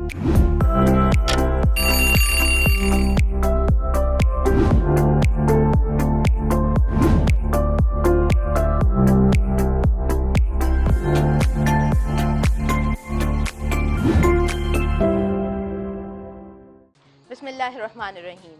बिस्मिल्लाहिर्रहमानिर्रहीम।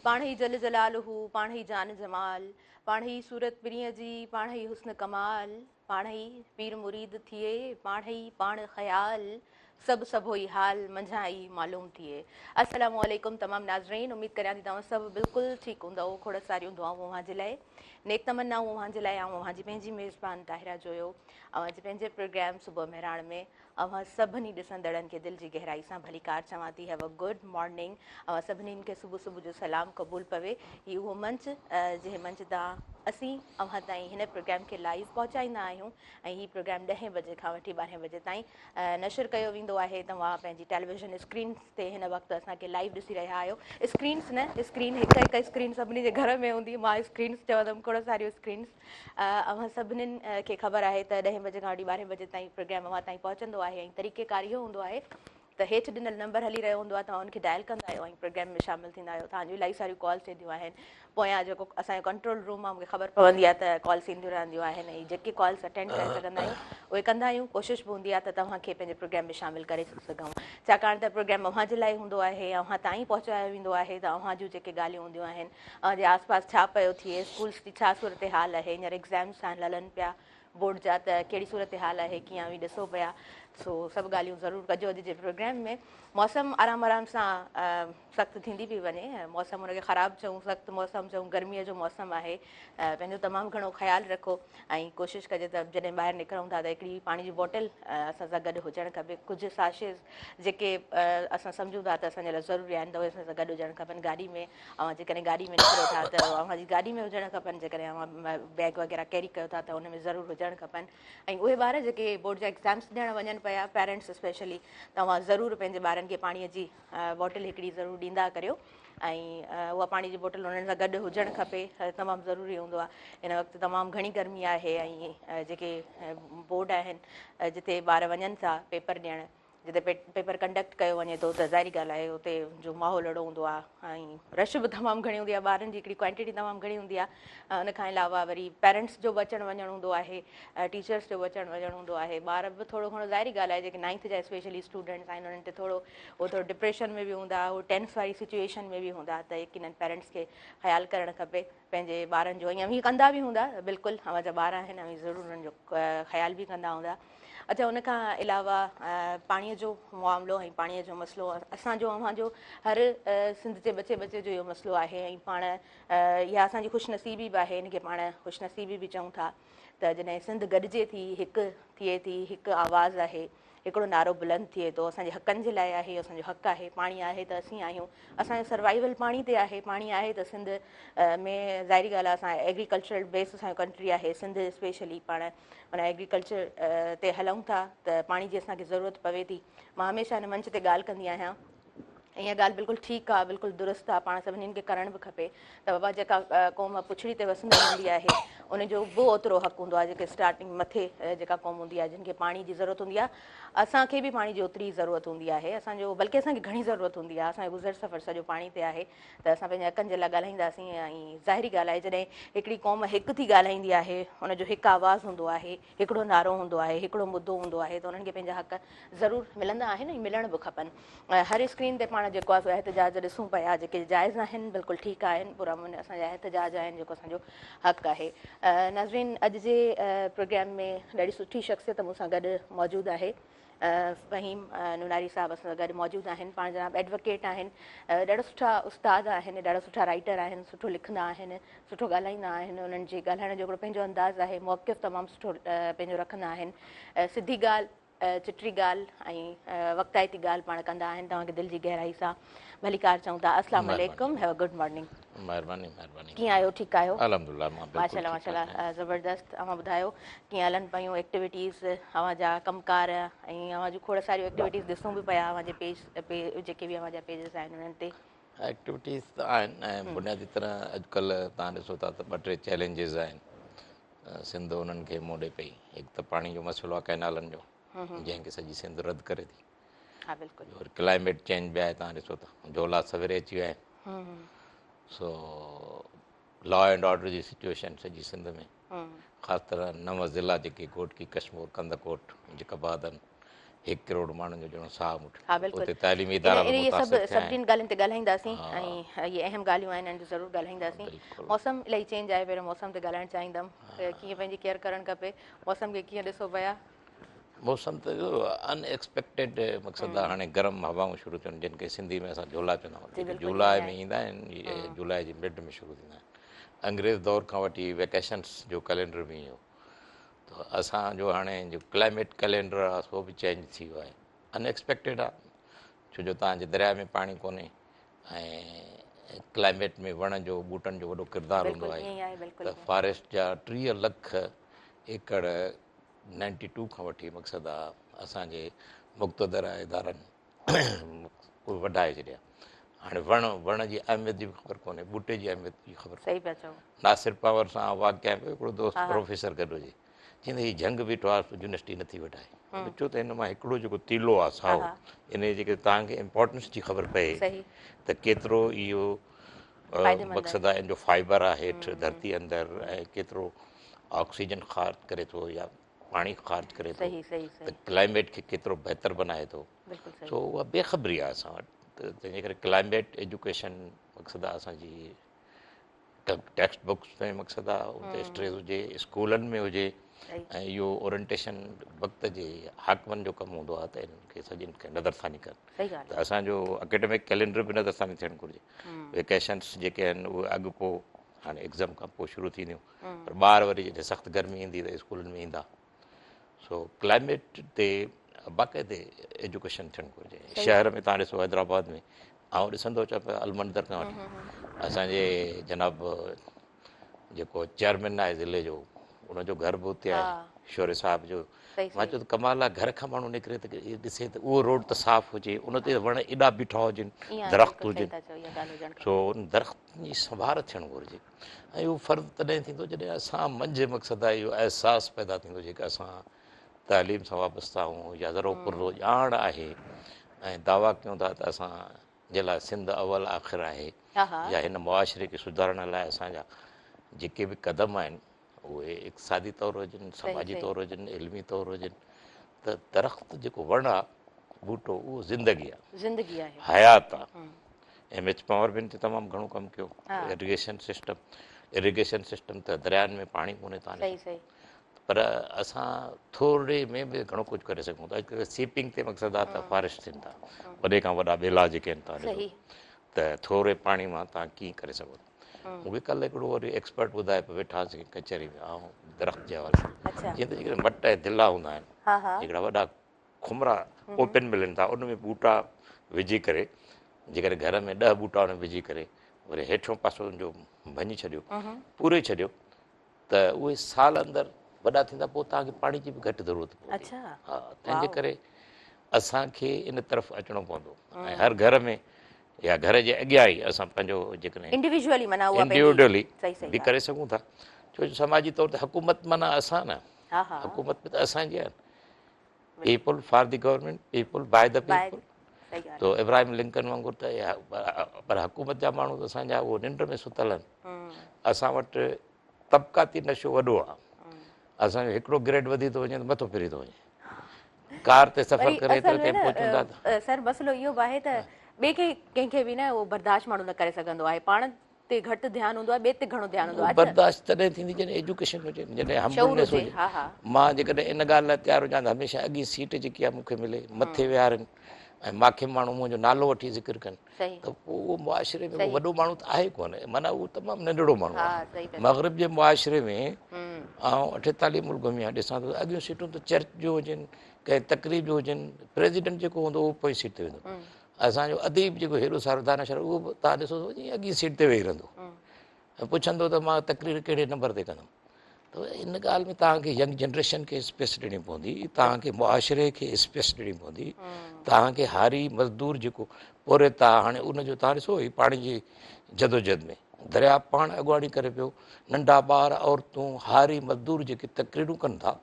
पाण ही जल जलालहू, पाण ही जान जमाल, पाण ही सूरत पिरीअ जी, पाण ही हुस्न कमाल, पाण ही पीर मुरीद थिए, पाण ही पाण ख़याल, सभु सभु ई हाल मंझाई मालूम थिए। अस्सलामु अलैकुम तमाम नाज़रीन, उम्मीद करियां थी तव्हां सभु बिल्कुलु ठीकु हूंदव। खोड़ सारियूं दुआऊं अव्हां जे लाइ, नेक तमन्नाऊं अव्हां जे लाइ। ऐं अव्हां जी पंहिंजी मेज़बान ताहिरा जोयो अव्हां जे पंहिंजे प्रोग्राम सुबुह मेहराण में अव्हां सभिनी ॾिसंदड़नि खे दिलि जी गहराई सां भली कार चवां थी, हैव अ गुड मॉर्निंग। अव्हां सभिनीनि खे सुबुह सुबुह जो सलाम क़बूल पवे। हीउ उहो मंच जंहिं मंच तां असीं अव्हां ताईं हिन प्रोग्राम खे लाइव पहुचाईंदा आहियूं ऐं हीउ प्रोग्राम 10 बजे खां वठी 12 बजे ताईं नशर कयो वेंदो आहे। तव्हां पंहिंजी टेलीविज़न स्क्रीन्स ते हिन वक़्तु असांखे लाइव ॾिसी रहिया आहियो। स्क्रीन्स न, स्क्रीन हिकु हिकु स्क्रीन सभिनी जे घर में हूंदी, मां स्क्रीन्स चवंदमि, खोड़ सारियूं स्क्रीन्स। अव्हां सभिनीनि खे ख़बर आहे त 10 बजे खां वठी 12 बजे ताईं प्रोग्राम अव्हां ताईं पहुचंदो आहे ऐं तरीक़ेकार इहो हूंदो आहे त हेठि ॾिनल नंबर हली रहियो हूंदो आहे, तव्हां हुनखे डायल कंदा आहियो ऐं प्रोग्राम में शामिलु थींदा आहियो। तव्हांजूं इलाही सारियूं कॉल्स ईंदियूं आहिनि, पोयां जेको असांजो कंट्रोल रूम आहे, मूंखे ख़बर पवंदी आहे त कॉल्स ईंदियूं रहंदियूं आहिनि ऐं जेके कॉल्स अटेंड करे सघंदा आहियूं उहे कंदा आहियूं। कोशिशि बि हूंदी आहे त तव्हांखे पंहिंजे प्रोग्राम में शामिलु करे सघूं, छाकाणि त प्रोग्राम अव्हां जे लाइ हूंदो आहे, अव्हां ताईं पहुचायो वेंदो आहे त अव्हां जूं जेके ॻाल्हियूं हूंदियूं आहिनि, अव्हांजे आसपास छा पियो थिए, स्कूल्स जी छा सूरत हाल आहे, हींअर एग्ज़ाम्स हलनि पिया बोर्ड जा, त कहिड़ी सूरत हाल आहे, कीअं बि ॾिसो पिया। सो सभु ॻाल्हियूं ज़रूरु कजो अॼु जे प्रोग्राम में। मौसम आराम आराम सां सख़्तु थींदी पई वञे, मौसम हुनखे ख़राबु चऊं, सख़्तु मौसम चऊं, गर्मीअ जो मौसम आहे। पंहिंजो तमामु घणो ख़्यालु रखो ऐं कोशिशि कजे त जॾहिं ॿाहिरि निकिरूं था त हिकिड़ी पाणी जी बॉटल असां सां गॾु हुजणु खपे। कुझु साशेज़ जेके असां सम्झूं था त असांजे लाइ ज़रूरी आहिनि त उहे असां सां गॾु हुजणु खपनि गाॾी में। ऐं जेकॾहिं गाॾी में निकिरो था त अव्हांजी गाॾी में हुजणु खपनि, जेकॾहिं अव्हां बैग वग़ैरह कैरी कयो था त हुन में ज़रूरु हुजणु खपनि। ऐं उहे ॿार जेके बोर्ड जा एग्ज़ाम्स ॾियणु वञनि पिया, पेरेंट्स स्पेशली, तव्हां ज़रूरु पंहिंजे ॿारनि खे पाणीअ जी बॉटल हिकिड़ी ज़रूरु ॾींदा करियो ऐं उहा पाणी जी बोटल उन्हनि सां गॾु हुजणु खपे, तमामु ज़रूरी हूंदो आहे। हिन वक़्तु तमामु घणी गर्मी आहे ऐं जेके बोर्ड आहिनि जिते ॿार वञनि था पेपर ॾियणु, जिते पेपर कंडक्ट कयो वञे थो, त ज़ाहिरी ॻाल्हि आहे उते जो माहौल अहिड़ो हूंदो आहे ऐं रश बि तमामु घणी हूंदी आहे, ॿारनि जी हिकिड़ी क्वांटिटी तमामु घणी हूंदी आहे। उन खां अलावा वरी पेरेंट्स जो बि अचणु वञणु हूंदो आहे, टीचर्स जो बि अचणु वञणु हूंदो आहे। ॿार बि थोरो घणो ज़ाहिरी ॻाल्हि आहे जेके 9th जा स्पेशली स्टूडेंट्स आहिनि उन्हनि ते थोरो डिप्रेशन में बि हूंदा, उहो टेंस वारी सिचुएशन में बि हूंदा, त यकीननि पेरेंट्स खे ख़्यालु करणु खपे पंहिंजे ॿारनि जो। ईअं बि कंदा बि हूंदा, बिल्कुलु अव्हांजा ॿार आहिनि ऐं ज़रूरु उन्हनि जो ख़्यालु बि कंदा हूंदा। अच्छा, उन खां अलावा पाणीअ जो मामिलो ऐं पाणीअ जो मसइलो असांजो अव्हांजो हर सिंध जे बचे जो इहो मसइलो आहे ऐं पाण इहा असांजी ख़ुशनसीबी बि आहे, इनखे पाण ख़ुशनसीबी बि चऊं था त जॾहिं सिंध गॾिजे थी, हिकु थिए थी, हिकु आवाज़ु आहे, हिकिड़ो नारो बुलंद थिए थो, असांजे हक़नि जे लाइ आहे, असांजो हक़ु आहे। पाणी आहे त असीं आहियूं, असांजो सर्वाइवल पाणी ते आहे। पाणी आहे त सिंध में ज़ाहिरी ॻाल्हि आहे असां एग्रीकल्चरल बेस असांजो कंट्री आहे सिंध स्पेशली, पाण माना एग्रीकल्चर ते हलूं था त पाणी जी असांखे ज़रूरत पवे थी। मां हमेशह हिन मंच ते ॻाल्हि कंदी आहियां, इहा ॻाल्हि बिल्कुलु ठीकु आहे, बिल्कुलु दुरुस्त आहे, पाण सभिनीनि खे करणु बि खपे त बाबा जेका क़ौम पुछड़ी ते वसंदड़ हूंदी आहे उनजो बि ओतिरो हक़ु हूंदो आहे। जेके स्टार्टिंग मथे जेका क़ौम हूंदी आहे, जिन खे पाणी जी ज़रूरत हूंदी आहे, असांखे बि पाणी जी ओतिरी ज़रूरत हूंदी आहे। असांजो बल्कि असांखे घणी ज़रूरत हूंदी आहे, असांजो गुज़र सफ़र सॼो पाणी ते आहे, त असां पंहिंजे हक़नि जे लाइ ॻाल्हाईंदासीं। ऐं ज़ाहिरी ॻाल्हि आहे जॾहिं हिकिड़ी क़ौम हिकु थी ॻाल्हाईंदी आहे, उनजो हिकु आवाज़ु हूंदो आहे, हिकिड़ो नारो हूंदो आहे, हिकिड़ो मुदो हूंदो आहे, त उन्हनि खे पंहिंजा हक़ ज़रूरु मिलंदा आहिनि ऐं मिलण बि खपनि। हर स्क्रीन ते पाण जेको आहे सो एहतजाज ॾिसूं पिया, जेके जाइज़ आहिनि, बिल्कुलु ठीकु आहिनि, पूरा असांजा एहतजाज आहिनि, जेको असांजो हक़ु आहे। नाज़रीन, अॼु जे प्रोग्राम में ॾाढी सुठी शख़्सियत मूंसां गॾु मौजूदु आहे। फ़हीम नुनारी साहिबु असां सां गॾु मौजूदु आहिनि। पाण जनाब एडवोकेट आहिनि, ॾाढा सुठा उस्ताद आहिनि, ॾाढा सुठा राइटर आहिनि, सुठो लिखंदा आहिनि, सुठो ॻाल्हाईंदा आहिनि। उन्हनि जे ॻाल्हाइण जो हिकिड़ो पंहिंजो अंदाज़ आहे, मौक़िफ़ तमामु सुठो पंहिंजो रखंदा आहिनि। सिधी ॻाल्हि, चिटरी ॻाल्हि ऐं वक़्ताइती ॻाल्हि पाण कंदा आहिनि। तव्हांखे दिलि जी गहराई सां भली कार चऊं था। अस्सलाम वालेकुम, हैव अ गुड मॉर्निंग। महिरबानी महिरबानी। कीअं आहियो? ठीकु आहियो? अल्हम्दुलिल्लाह, मां बिल्कुलु माशाल्लाह माशाल्लाह, ज़बरदस्त। तव्हां ॿुधायो कीअं हलनि पियूं एक्टिविटीज़, अव्हांजा कमकार ऐं अव्हां जूं खोड़ सारियूं एक्टिविटीज़ ॾिसूं बि पिया अव्हांजे पेज जेके बि अव्हांजा पेजिस आहिनि उन्हनि ते। एक्टिविटीज़ त आहिनि ऐं बुनियादी तरह अॼुकल्ह तव्हां ॾिसो था त 2-3 चैलेंजिस आहिनि। सिंध उन्हनि खे मोड़े पई। हिकु त पाणी जो मसइलो आहे कैनालनि जो, जंहिंखे सॼी सिंध रद्द करे थी। हाँ बिल्कुलु और क्लाइमेट चेंज भी आहे, तव्हां ॾिसो था जोला सवेरे अची विया आहिनि। Hmm so law and order जी सिचुएशन सॼी सिंध में, हम्म ख़ासि तरह 9 ज़िला जेके कोटकी, कश्मीर, कंदकोट, जकाबादन, 1 करोड़ माण्हुनि जो ॼणो साहु मुठि, हाँ बिल्कुलु उते तालीमी इन इदारा बि इन इहे सभु मुतासिर थिया सभिनीनि आहिनि। ॻाल्हियुनि ते ॻाल्हाईंदासीं हा ऐं इहे अहम ॻाल्हियूं आहिनि हिननि जो ज़रूरु ॻाल्हाईंदासीं। बिल्कुलु। मौसम इलाही चेंज आहे, पहिरियों मौसम ते ॻाल्हाइणु चाहींदमि, कीअं पंहिंजी केयर करणु खपे, मौसम खे कीअं ॾिसो पिया। मौसम त अनएक्सपेक्टेड मक़सदु आहे, हाणे गरम हवाऊं शुरू थियूं, जिन खे सिंधी में असां झोला चवंदा आहियूं, जी जेके बिल्कुलु ईअं जुलाई ई में आहे। ईंदा आहिनि, इहे जुलाई जी मिड में शुरू थींदा आहिनि। अंग्रेज़ दौर खां वठी वेकेशन्स जो कैलेंडर बि इहो, त असांजो हाणे जो क्लाइमेट कैलेंडर आहे सो बि चेंज थी वियो आहे, अनएक्सपेक्टेड आहे, छो जो तव्हांजे दरिया में पाणी कोन्हे ऐं क्लाइमेट में वण जो ॿूटनि जो वॾो किरदारु हूंदो बिल्कुलु आहे। ईअं ई आहे, बिल्कुलु त फॉरेस्ट जा 30 लख एकड़ 92 खां वठी मक़सदु आहे असांजे मुक़्तदर इदारनि उहे वधाए छॾिया। हाणे वण जी अहमियत जी बि ख़बर कोन्हे, ॿूटे जी अहमियत जी ख़बर सही पिया चओ। नासिर पावर सां वाक़िया पियो, हिकिड़ो दोस्त हा हा प्रोफेसर गॾु हुजे, चवंदे हीउ जंग बीठो आहे यूनिवर्सिटी नथी वधाए, ॾिठो त हिन मां हिकिड़ो जेको तीलो आहे हा साओ, हा इन जी जेके तव्हांखे इम्पोर्टेंस जी ख़बर पए सही त केतिरो इहो फ़ाइदेमंद आहे। मक़सदु आहे, इन जो फाइबर आहे हेठि धरती अंदरि, ऐं केतिरो ऑक्सीजन ख़ारिज करे थो या पाणी ख़ारिज करे थो, सही सही त सही क्लाइमेट खे केतिरो बहितरु बनाए थो। बिल्कुलु सही। सो उहा बेख़बरी आहे असां वटि, त तंहिंजे करे क्लाइमेट एजुकेशन मक़सदु आहे असांजी टेक्स्ट बुक्स में मक़सदु आहे, उते स्ट्रेस हुजे, स्कूलनि में हुजे, सही ऐं इहो ओरिएंटेशन वक़्त जे हाकमनि जो कमु हूंदो आहे त इन्हनि खे सभिनि खे नज़रसानी कनि। सही ॻाल्हि त असांजो एकेडमिक कैलेंडर बि नज़रसानी थियणु घुरिजे। वेकेशन्स जेके आहिनि उहे अॻु पोइ, हाणे एग्ज़ाम खां पोइ शुरू थींदियूं, पर ॿार वरी जॾहिं सख़्तु गर्मी ईंदी त स्कूलनि में ईंदा। सो क्लाइमेट ते बाक़ाइदे एजुकेशन थियणु घुरिजे। शहर में तव्हां ॾिसो हैदराबाद में, ऐं ॾिसंदो अचां पियो अलमंदर खां वठी असांजे जनाब जेको चेयरमैन आहे ज़िले जो, उनजो घर बि हुते हा आहे, शोरे साहिब जो। सही मां सही चयो त कमाल आहे, घर खां माण्हू निकिरे त ॾिसे त उहो रोड त साफ़ु हुजे, उन ते वण एॾा बीठा हुजनि, ईअं आहे, दरख़्त बिल्कुलु सही हुजनि। था चओ, इहा ॻाल्हि हुजणु सो खपे। उन दरख़्तनि जी संभाल थियणु घुरिजे, ऐं उहो फ़र्ज़ु तॾहिं थींदो जॾहिं असां मंझि मक़सदु आहे इहो अहसासु पैदा थींदो, जेका असां तालीम सां वाबस्ता आहियूं या ज़रो पुरो ॼाण आहे, ऐं दावा कयूं था त असां जे लाइ सिंध अवल आख़िर आहे, हा हा या हिन मुआशिरे खे सुधारण लाइ असांजा जेके बि क़दम आहिनि उहे इक़्तिसादी तौरु हुजनि, सही समाजी सही तौरु हुजनि, इल्मी तौरु हुजनि, त दरख़्त जेको वण आहे ॿूटो उहो ज़िंदगी आहे, ज़िंदगी आहे। हयात आहे। ऐं मिर्च पावर बि ते तमामु घणो कमु कयो, हा इरिगेशन सिस्टम त दरियानि में पाणी कोन्हे तव्हां सही ॾिसो, सही पर असां थोरे में बि घणो कुझु करे सघूं था। अॼुकल्ह सीपिंग ते मक़सदु आहे त फॉरेस्ट थियनि था, वॾे खां वॾा ॿेला जेके आहिनि तव्हां ॾिसो, सही त थोरे पाणी मां तव्हां कीअं करे सघो था। मूंखे कल्ह हिकिड़ो वरी एक्सपर्ट ॿुधाए पियो, वेठासीं कचहरी में ऐं दरख़्त जे हवाले सां, अच्छा जीअं त जेके मट ऐं दिला हूंदा आहिनि, हा हा हिकिड़ा वॾा खुमरा ओपन मिलनि था, उन में ॿूटा विझी करे, जेकॾहिं घर में 10 ॿूटा उन में विझी करे वरी हेठियों पासो जो भञी छॾियो, पूरे छॾियो, त उहे साल अंदरि वॾा थींदा, पोइ तव्हांखे पाणी जी बि घटि ज़रूरत पवंदी। अच्छा हा, तंहिंजे वाओ करे असांखे इन तरफ़ अचिणो पवंदो, ऐं हर घर में या घर जे अॻियां ई असां पंहिंजो जेकॾहिं इंडिविजुअली माना उहा पंहिंजी इंडिविजुअली सही सही बि करे सघूं था, छो जो समाजी तौर ते हुकूमत माना असां न, हा हा हुकूमत बि त असांजी आहे, people for the government, people by the by people. सही ॻाल्हि तो इब्राहिम लिंकन वांगुरु त पर हुकूमत जा माण्हू त असांजा उहो निंड में सुतल आहिनि। असां वटि तबक़ाती नशो वॾो आहे, असांजो हिकिड़ो ग्रेड वधी थो वञे त मथो फिरी थो वञे, कार ते सफ़र वरी करे असल त में टेम्पो चूंदा त सर मसइलो इहो बि आहे त ॿिए खे कंहिंखे बि न उहो बर्दाश्त माण्हू न करे सघंदो आहे, पाण ते घटि ध्यानु हूंदो आहे, ॿिए ते घणो ध्यानु हूंदो आहे। बर्दाश्त तॾहिं थींदी जॾहिं एजुकेशन हुजे, जॾहिं शऊर हम्बलनेस हुजे। हुजे। हा हा मां जेकॾहिं इन ॻाल्हि लाइ तयारु हुजां त हमेशह अॻी सीट जेकी आहे मूंखे मिले, मथे विहारनि, ऐं मूंखे माण्हू मुंहिंजो नालो वठी ज़िक्र कनि, सही त पोइ उहो मुआशिरे में उहो सही वॾो माण्हू त आहे कोन, माना उहो तमामु नंढिड़ो माण्हू हा आहे। सही पिया चओ। मग़रिब जे मुआशिरे में ऐं 48 मुल्क में ॾिसां थो, अॻियूं सीटूं त चर्च जो हुजनि, कंहिं तकरीब जो हुजनि, प्रेसिडेंट जेको हूंदो उहो पोइ सीट ते वेंदो, असांजो अदीब जेको हेॾो सारो दानशर उहो बि तव्हां ॾिसो त अॻी सीट ते वेही रहंदो, ऐं पुछंदो त मां तकरीर कहिड़े नंबर ते कंदुमि। त इन ॻाल्हि में तव्हांखे यंग जनरेशन खे स्पेस ॾियणी पवंदी, तव्हांखे मुआशिरे खे स्पेस ॾियणी पवंदी, तव्हांखे हारी मज़दूर जेको पोरे था, हाणे उनजो तव्हां ॾिसो ही पाणी जी जदोजहद में दरिया पाण अॻुवाणी करे पियो, नंढा ॿार औरतूं हारी मज़दूर जेके तकरीरूं कनि था,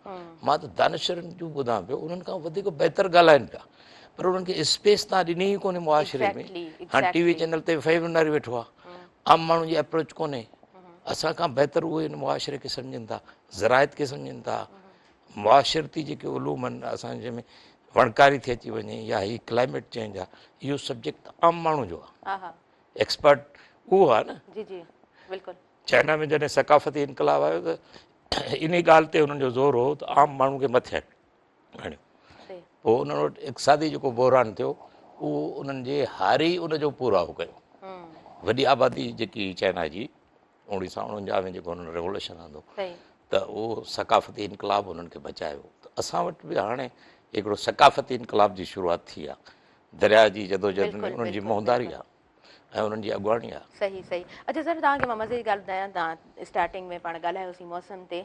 मां त दानशरनि जूं ॿुधां पियो, उन्हनि खां वधीक बहितर ॻाल्हाइनि पिया, पर उन्हनि खे स्पेस तव्हां ॾिनी ई कोन्हे मुआशिरे में। Exactly, हाणे टीवी exactly. चैनल ते वफ़ेदारी वेठो आहे, आम माण्हुनि जी अप्रोच कोन्हे। असां खां बहितर उहे हिन मुआशिरे खे सम्झनि था, ज़राइत खे सम्झनि था, मुआशिरती जेके उलूम आहिनि असां जंहिंमें वणकारी थी अची वञे या हीअ क्लाइमेट चेंज आहे, इहो सब्जेक्ट आम माण्हू जो आहे, हा हा एक्सपर्ट उहो आहे न। जी जी बिल्कुलु चाइना में जॾहिं सकाफ़ती इनकलाब आयो त इन ॻाल्हि ते हुननि जो ज़ोर हो त आम माण्हू खे मथे आणियो। सही पोइ उन्हनि वटि इक़्तिसादी जेको बहिरान थियो उहो उन्हनि जे हारी उनजो पूराओ कयो। वॾी आबादी जेकी चाइना जी 1949 में जेको हुननि रेवोल्यूशन आंदो सही त उहो सकाफ़ती इनकलाब उन्हनि खे बचायो। त असां वटि बि हाणे हिकिड़ो सकाफ़ती इनकलाब जी शुरूआति थी आहे। दरिया जी जदोजहद में बिल्कुलु उन्हनि जी बिल्कुलु मोहदारी बिल्कुलु आहे ऐं उन्हनि जी अॻुवाणी आहे। सही सही। अच्छा सर तव्हांखे मां मज़े जी ॻाल्हि ॿुधायां, तव्हां स्टार्टिंग में पाण ॻाल्हायोसीं मौसम ते,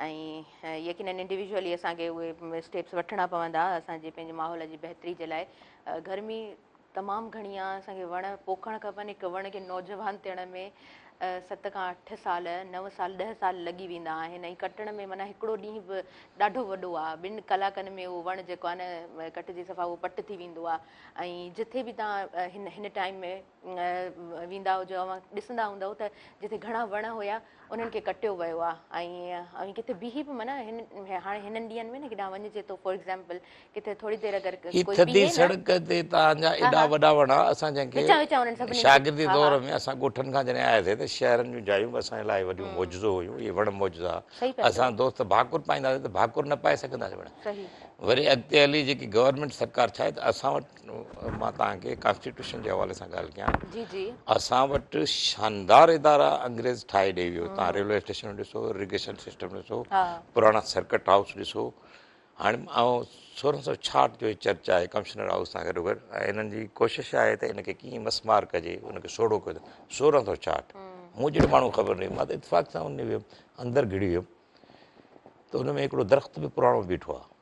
ऐं यकीनन इंडिविजुअली असांखे उहे स्टेप्स वठिणा पवंदा असांजे पंहिंजे माहौल जी बहितरी जे लाइ। गर्मी तमामु घणी आहे, असांखे वण पोखणु खपनि। हिकु वण खे नौजवान थियण में 7 खां 8 साल 9 साल 10 साल लॻी वेंदा आहिनि, ऐं कटण में माना हिकिड़ो ॾींहुं बि ॾाढो वॾो आहे। 2 कलाकनि में उहो वणु जेको आहे न कटिजी सफ़ा उहो पट थी वेंदो आहे। ऐं जिथे बि तव्हां हिन टाइम में वेंदा हुजो, ॾिसंदा हूंदव त जिथे घणा वण हुया उन्हनि खे कटियो वियो आहे। ऐं किथे बीही बि माना हाणे हिननि ॾींहंनि में न केॾांहुं वञिजे थो, फॉर एग्ज़ाम्पल किथे थोरी देरि अगरि ही कोई थधी बीहे न, सड़क ते तव्हांजा हा एॾा हा वॾा वण असां जंहिंखे विचां विचां उन्हनि सभिनीनि खे, शागिर्दी हा दौर हा में असां ॻोठनि खां जॾहिं आयासीं त शहरनि जूं जायूं बि असांजे लाइ वॾियूं मौजूदो हुयूं। इहे वण मौजूदा सही पिया असां चओ, दोस्त भाकुर पाईंदासीं त भाकुर न पाए सघंदासीं वण। सही वरी अॻिते हली जेकी गवर्नमेंट सरकार छा आहे त असां वटि, मां तव्हांखे कॉन्स्टिट्यूशन जे हवाले सां ॻाल्हि कयां, जी जी असां वटि शानदार इदारा अंग्रेज़ ठाहे ॾेई वियो। तव्हां रेलवे स्टेशन ॾिसो, इरिगेशन सिस्टम ॾिसो, हा पुराणा सर्किट हाउस ॾिसो। हाणे ऐं 1666 जो चर्च आहे कमिश्नर हाउस सां गॾो गॾु, ऐं हिननि जी कोशिशि आहे त हिनखे कीअं मसमार कजे, हुनखे सोढ़ो कजे। 1666 मूं जहिड़ो माण्हू ख़बर न, मां त इतफ़ाक़ सां उन वियुमि, अंदरि घिड़ी वियुमि त हुन में हिकिड़ो दरख़्त बि पुराणो बीठो आहे।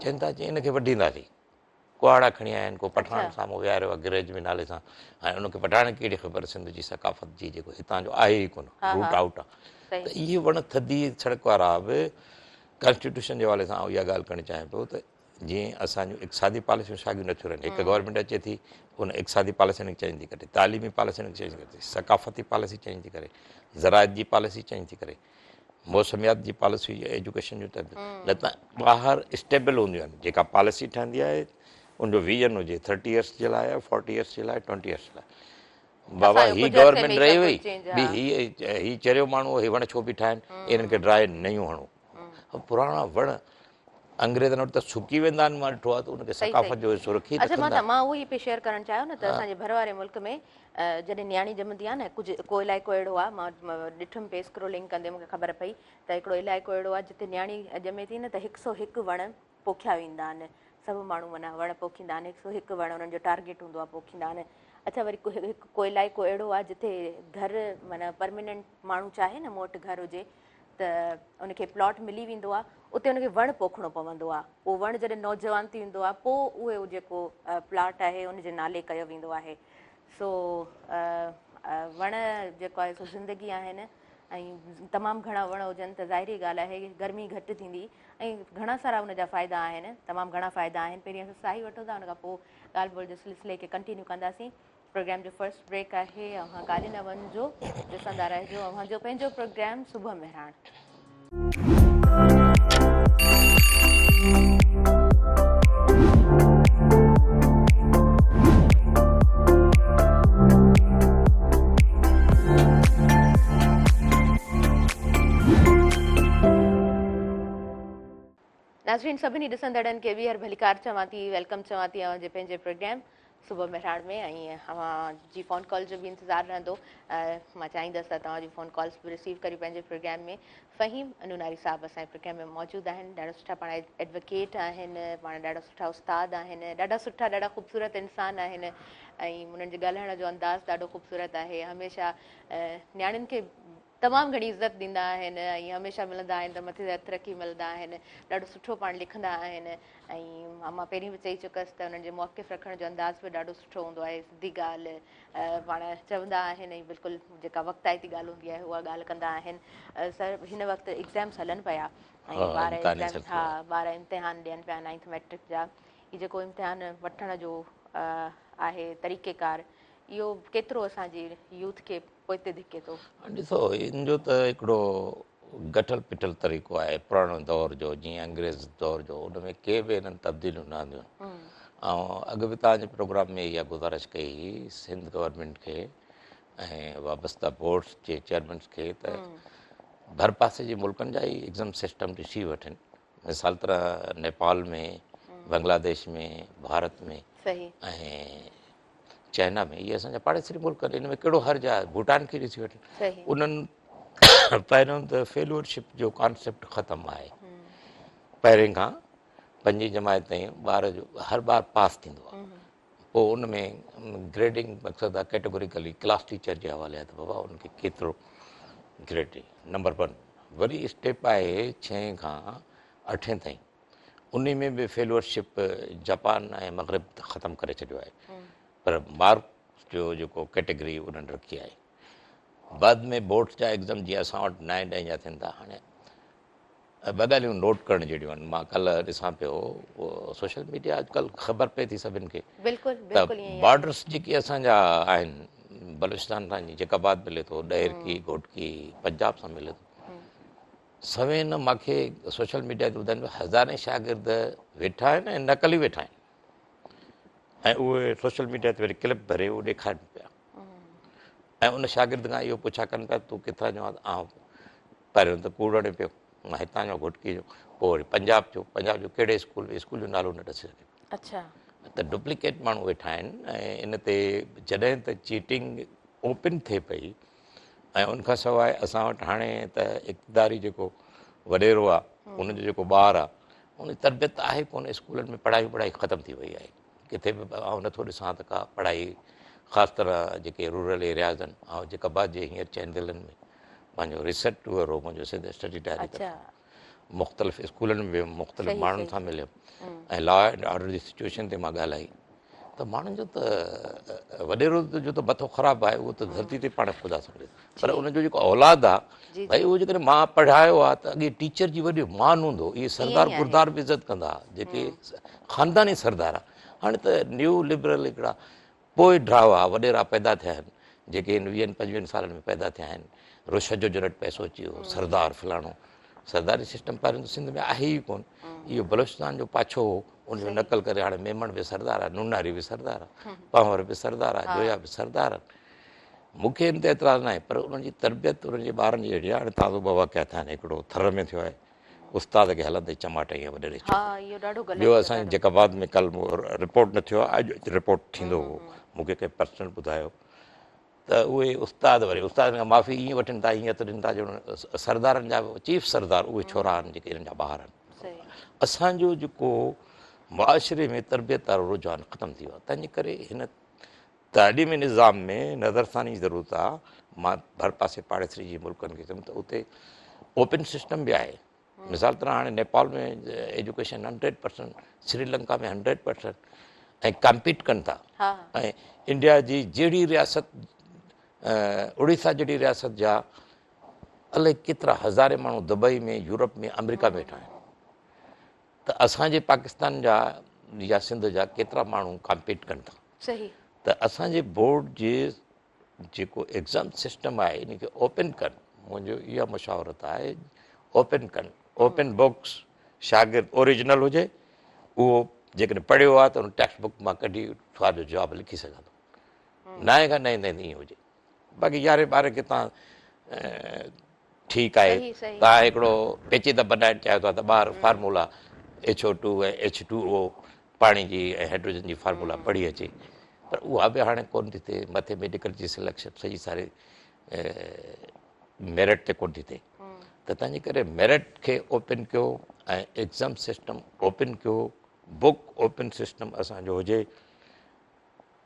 चवनि था चई हिनखे वढींदासीं। कुहाड़ा खणी आया आहिनि, को पठाण अच्छा साम्हूं विहारियो आहे गिरेज में नाले सां। ऐं उनखे पठाण कहिड़ी ख़बर सिंध जी सकाफ़त जी जेको हितां जो आहे ई कोन, हा रूट हा आउट आहे। सही त इहे वण थधी सड़क वारा बि कॉन्स्टिट्यूशन जे हवाले सां इहा ॻाल्हि करणु चाहियां पियो त जीअं असांजूं इक़्तिसादी पॉलिसियूं साॻियूं नथियूं रहनि। हिकु गवर्नमेंट अचे थी, उन इक़्तिसादी पॉलिसियुनि खे चेंज थी करे, तालीमी पॉलिसियुनि खे चेंज थी करे, सकाफ़ती पॉलिसी चेंज थी करे, ज़राइत जी पॉलिसी चेंज थी करे, मौसमियात जी पॉलिसी, एजुकेशन जूं त न त ॿाहिरि स्टेबल हूंदियूं आहिनि। जेका पॉलिसी ठहंदी आहे उनजो विजन हुजे 30 इयर्स जे लाइ, 40 इयर्स जे लाइ, 20 इयर्स जे लाइ। बाबा असांजो ही कुझु अरसे में गवर्नमेंट ई रही सभु हुई, कुझु चेंज, ॿी हा ही चरियो माण्हू हे वण छो बि ठाहिनि, इन्हनि खे ड्राए नयूं हणूं। पुराणा वण अंग्रेज़नि वटि त सुकी वेंदा आहिनि, मां ॾिठो आहे त उनखे सही सही। सकाफ़त जो हिसो रखी अच्छा रखंदा। मां उहो ई पे शेयर करणु चाहियो न त असांजे भर वारे मुल्क में जॾहिं न्याणी ॼमंदी आहे न, कुझु को इलाइक़ो अहिड़ो आहे, मां ॾिठुमि पे स्क्रोलिंग कंदे मूंखे ख़बर पई त हिकिड़ो इलाइक़ो अहिड़ो आहे जिते न्याणी ॼमे थी न त 101 वण पोखिया वेंदा आहिनि। सभु माण्हू माना वण पोखींदा आहिनि, 101 वण उन्हनि जो टारगेट हूंदो आहे, पोखींदा आहिनि। अच्छा वरी को इलाइक़ो अहिड़ो आहे जिथे घर माना परमानेंट माण्हू चाहे न मूं वटि घरु हुजे त उनखे प्लॉट मिली वेंदो आहे, उते उनखे वणु पोखणो पवंदो आहे। पोइ वणु जॾहिं नौजवान थी वेंदो आहे पोइ उहे जेको प्लॉट आहे उनजे नाले कयो वेंदो आहे। सो वण जेको आहे सो ज़िंदगी आहिनि, ऐं तमामु घणा वण हुजनि त ज़ाहिरी ॻाल्हि आहे गर्मी घटि थींदी, ऐं घणा सारा उनजा फ़ाइदा आहिनि, तमामु घणा फ़ाइदा आहिनि। पहिरीं असां साही वठूं था, उन खां पोइ ॻाल्हि ॿोल जे सिलसिले खे कंटिन्यू कंदासीं। प्रोग्राम जो फर्स्ट ब्रेक आहे, अव्हां काॾे न वञिजो, ॾिसंदा रहिजो अव्हांजो पंहिंजो प्रोग्राम सुबुह मेहराण। नाज़रीन सभिनी ॾिसंदड़नि खे ॿीहर भलीकार चवां थी, वेलकम चवां थी अव्हांजे पंहिंजे प्रोग्राम सुबुह मेहराण में, ऐं अव्हांजी फ़ोन कॉल जो बि इंतज़ारु रहंदो। मां चाहींदसि त तव्हांजी फ़ोन कॉल्स बि रिसीव करी पंहिंजे प्रोग्राम में। फ़हीम अनूनारी साहिबु असांजे प्रोग्राम में मौजूदु आहिनि, ॾाढा सुठा पाण एडवोकेट आहिनि, पाण ॾाढा सुठा उस्ताद आहिनि, ॾाढा सुठा ॾाढा ख़ूबसूरत इंसान आहिनि, ऐं उन्हनि जे ॻाल्हाइण जो अंदाज़ ॾाढो ख़ूबसूरत आहे। हमेशह न्याणियुनि खे तमामु घणी इज़त ॾींदा आहिनि, ऐं हमेशह मिलंदा आहिनि त मथे हथ रखी मिलंदा आहिनि। ॾाढो सुठो पाण लिखंदा आहिनि, ऐं मां पहिरीं बि चई चुकसि त उन्हनि जे मौक़िफ़ रखण जो अंदाज़ बि ॾाढो सुठो हूंदो आहे। सिधी ॻाल्हि पाण चवंदा आहिनि, ऐं बिल्कुलु जेका वक़्ताइती ॻाल्हि हूंदी आहे उहा ॻाल्हि कंदा आहिनि। सर हिन वक़्तु एग्ज़ाम्स हलनि पिया, ऐं ॿार एग्ज़ाम, हा ॿार इम्तिहान ॾियनि पिया 9th मैट्रिक जा, ही जेको इम्तिहान वठण जो आहे तरीक़ेकार, इहो केतिरो असांजी यूथ खे पोइते धिके थो? ॾिसो, इन जो त हिकिड़ो गठल पिठल तरीक़ो आहे पुराणो दौर जो, जीअं अंग्रेज़ दौर जो, उन में के बि हिननि तब्दीलियूं न आंदियूं। ऐं अॻु बि तव्हांजे प्रोग्राम में इहा गुज़ारिश कई हुई सिंध गवर्नमेंट खे ऐं वाबस्ता बोर्ड्स जे चेयरमैन्स खे त भर पासे जे मुल्कनि जा ई एग्ज़ाम सिस्टम ॾिसी वठनि। मिसाल तरह नेपाल में, बांग्लादेश में, भारत में सही ऐं चाइना में, इहे असांजा पाड़ेसरी मुल्क आहिनि, इन में कहिड़ो हर्ज आहे? भूटान खे ॾिसी वठनि। सही उन्हनि पहिरियों त फेलोशिप जो कॉन्सेप्ट ख़तमु आहे। पहिरें खां 5वीं जमात ताईं ॿार जो हर ॿार पास थींदो आहे। पोइ उन में ग्रेडिंग मक़सदु आहे कैटेगोरिकली क्लास टीचर जे हवाले आहे त बाबा उनखे केतिरो ग्रेडिंग नंबर 1। वरी स्टेप आहे 6 खां 8 ताईं, उन में बि फेलोशिप जापान ऐं मग़रिब ख़तमु करे छॾियो आहे, पर मार्क्स जो जेको कैटेगरी उन्हनि रखी आहे। बाद में बोर्ड्स जा एग्ज़ाम जीअं असां वटि 9 ॾहें जा थियनि था। हाणे ॿ ॻाल्हियूं नोट करण जहिड़ियूं आहिनि। मां कल्ह ॾिसां पियो उहो सोशल मीडिया अॼुकल्ह ख़बर पए थी सभिनि खे बिल्कुलु त बिल्कुलु ईअं ई आहे। बॉर्डर्स जेके असांजा आहिनि, बलूचिस्तान सां जेकाबाद मिले थो, ॾहेरकी घोटकी पंजाब सां मिले थो, सवें न मूंखे सोशल मीडिया ते ॿुधाइनि पिया हज़ारें शागिर्द वेठा आहिनि ऐं नकली वेठा आहिनि, ऐं उहे सोशल मीडिया ते वरी क्लिप भरे उहो ॾेखारनि पिया। ऐं उन शागिर्द खां इहो पुछा कनि पिया तूं किथां जो आहे? पहिरियों त कूड़ हणे पियो, मां हितां जो घोटकी जो, पोइ वरी पंजाब जो कहिड़े स्कूल जो नालो न ॾसी सघे। अच्छा त डुप्लीकेट माण्हू वेठा आहिनि। ऐं इन ते जॾहिं त चीटिंग ओपन थिए पई, ऐं उनखां सवाइ असां वटि हाणे त इक़्तिदारी जेको वॾेरो आहे, उनजो जेको ॿारु आहे, उन तरबियत आहे कोन। स्कूलनि में पढ़ाई ख़तमु थी वई आहे। किथे बि आउं नथो ॾिसां त का पढ़ाई, ख़ासि तरह जेके रूरल एरियाज़ आहिनि। ऐं जेका बाद जे हींअर चइनि दिलनि में पंहिंजो रिसर्च टूर हो, मुंहिंजो सिंध स्टडी डायरी तरफ़ मुख़्तलिफ़ स्कूलनि में वियुमि, मुख़्तलिफ़ माण्हुनि सां मिलियुमि ऐं लॉ एंड ऑर्डर जी सिचुएशन ते मां ॻाल्हाई। त माण्हुनि जो त वॾेरो जो त मथो ख़राबु आहे, उहो त धरती ते पाण ख़ुदा सम्झे, पर उनजो जेको औलाद आहे भई, उहो जेकॾहिं मां पढ़ायो आहे त अॻे टीचर जी वॾी मान हूंदो। इहे सरदार गुरदार बि इज़त कंदा, जेके ख़ानदानी सरदार आहे। हाणे त न्यू लिबरल हिकिड़ा पोइ ड्रावा वॾेरा पैदा थिया आहिनि, जेके 20-25 सालनि में पैदा थिया आहिनि। रुश जो जरट पैसो अची वियो, सरदार फलाणो। सरदारी सिस्टम पहिरियों त सिंध में आहे ई कोन। इहो बलूचिस्तान जो पाछो हो, उनजो नकल करे हाणे मेमण बि सरदार आहे, नुनारी बि सरदार आहे, पांवर बि सरदार आहे, जोया बि सरदार आहिनि। मूंखे इन ते एतिराज़ न आहे, पर उन्हनि जी तरबियत उन्हनि जे ॿारनि जी अहिड़ी आहे। हाणे ताज़ो बाबा क्या थिया आहिनि, हिकिड़ो थर में थियो आहे, उस्ताद खे हलंदे चमाट ईअं वॾेरे छो। ॿियो असांजे जेकाबाद में कल्ह रिपोर्ट न थियो आहे, अॼु रिपोर्ट थींदो हो, मूंखे कंहिं पर्सनल ॿुधायो त उहे उस्ताद वरी उस्ताद खां माफ़ी ईअं वठनि था, ईअं त ॾिनि था जो सरदारनि जा चीफ सरदार उहे छोरा आहिनि जेके हिननि जा ॿार आहिनि। असांजो जेको मुआशिरे में तरबियत वारो रुझान ख़तमु थी वियो आहे। तंहिंजे करे हिन तालीमी निज़ाम में नज़रसानी ज़रूरत आहे। मां भर पासे पाड़ेसरी जी मुल्कनि खे चयुमि त उते ओपन सिस्टम बि आहे। मिसाल तरह हाणे नेपाल में एजुकेशन 100%, श्रीलंका में 100% ऐं कम्पीट कनि था। ऐं इंडिया जी जहिड़ी रियासत, उड़ीसा जहिड़ी रियासत जा अलाए केतिरा हज़ारे माण्हू दुबई में, यूरोप में, अमेरिका में वेठा आहिनि। त असांजे पाकिस्तान जा या सिंध जा केतिरा माण्हू कम्पीट कनि था। त असांजे बोर्ड जे जेको एग्ज़ाम सिस्टम आहे इन खे ओपन कनि। मुंहिंजो इहा मशावरत आहे, ओपन कनि, ओपन बुक्स। शागिर्द ओरिजिनल हुजे, उहो जेकॾहिं पढ़ियो आहे त उन टेक्स्ट बुक मां कढी सुवाल जो जवाबु लिखी सघंदो। नए खां नए ताईं ईअं हुजे। बाक़ी 11-12 खे तव्हां ठीकु आहे, तव्हां हिकिड़ो पेचीदा बनाइणु चाहियो था त ॿार फार्मूला HO2 ऐं H2O पाणी जी ऐं हाइड्रोजन जी फार्मूला पढ़ी अचे, पर उहा बि हाणे कोन थी थिए। मथे मेडिकल जी सिलेक्शन सही सारे मेरिट ते कोन थी थिए। त तंहिंजे करे मेरिट खे ओपन कयो ऐं एग्ज़ाम सिस्टम ओपन कयो, बुक ओपन सिस्टम असांजो हुजे।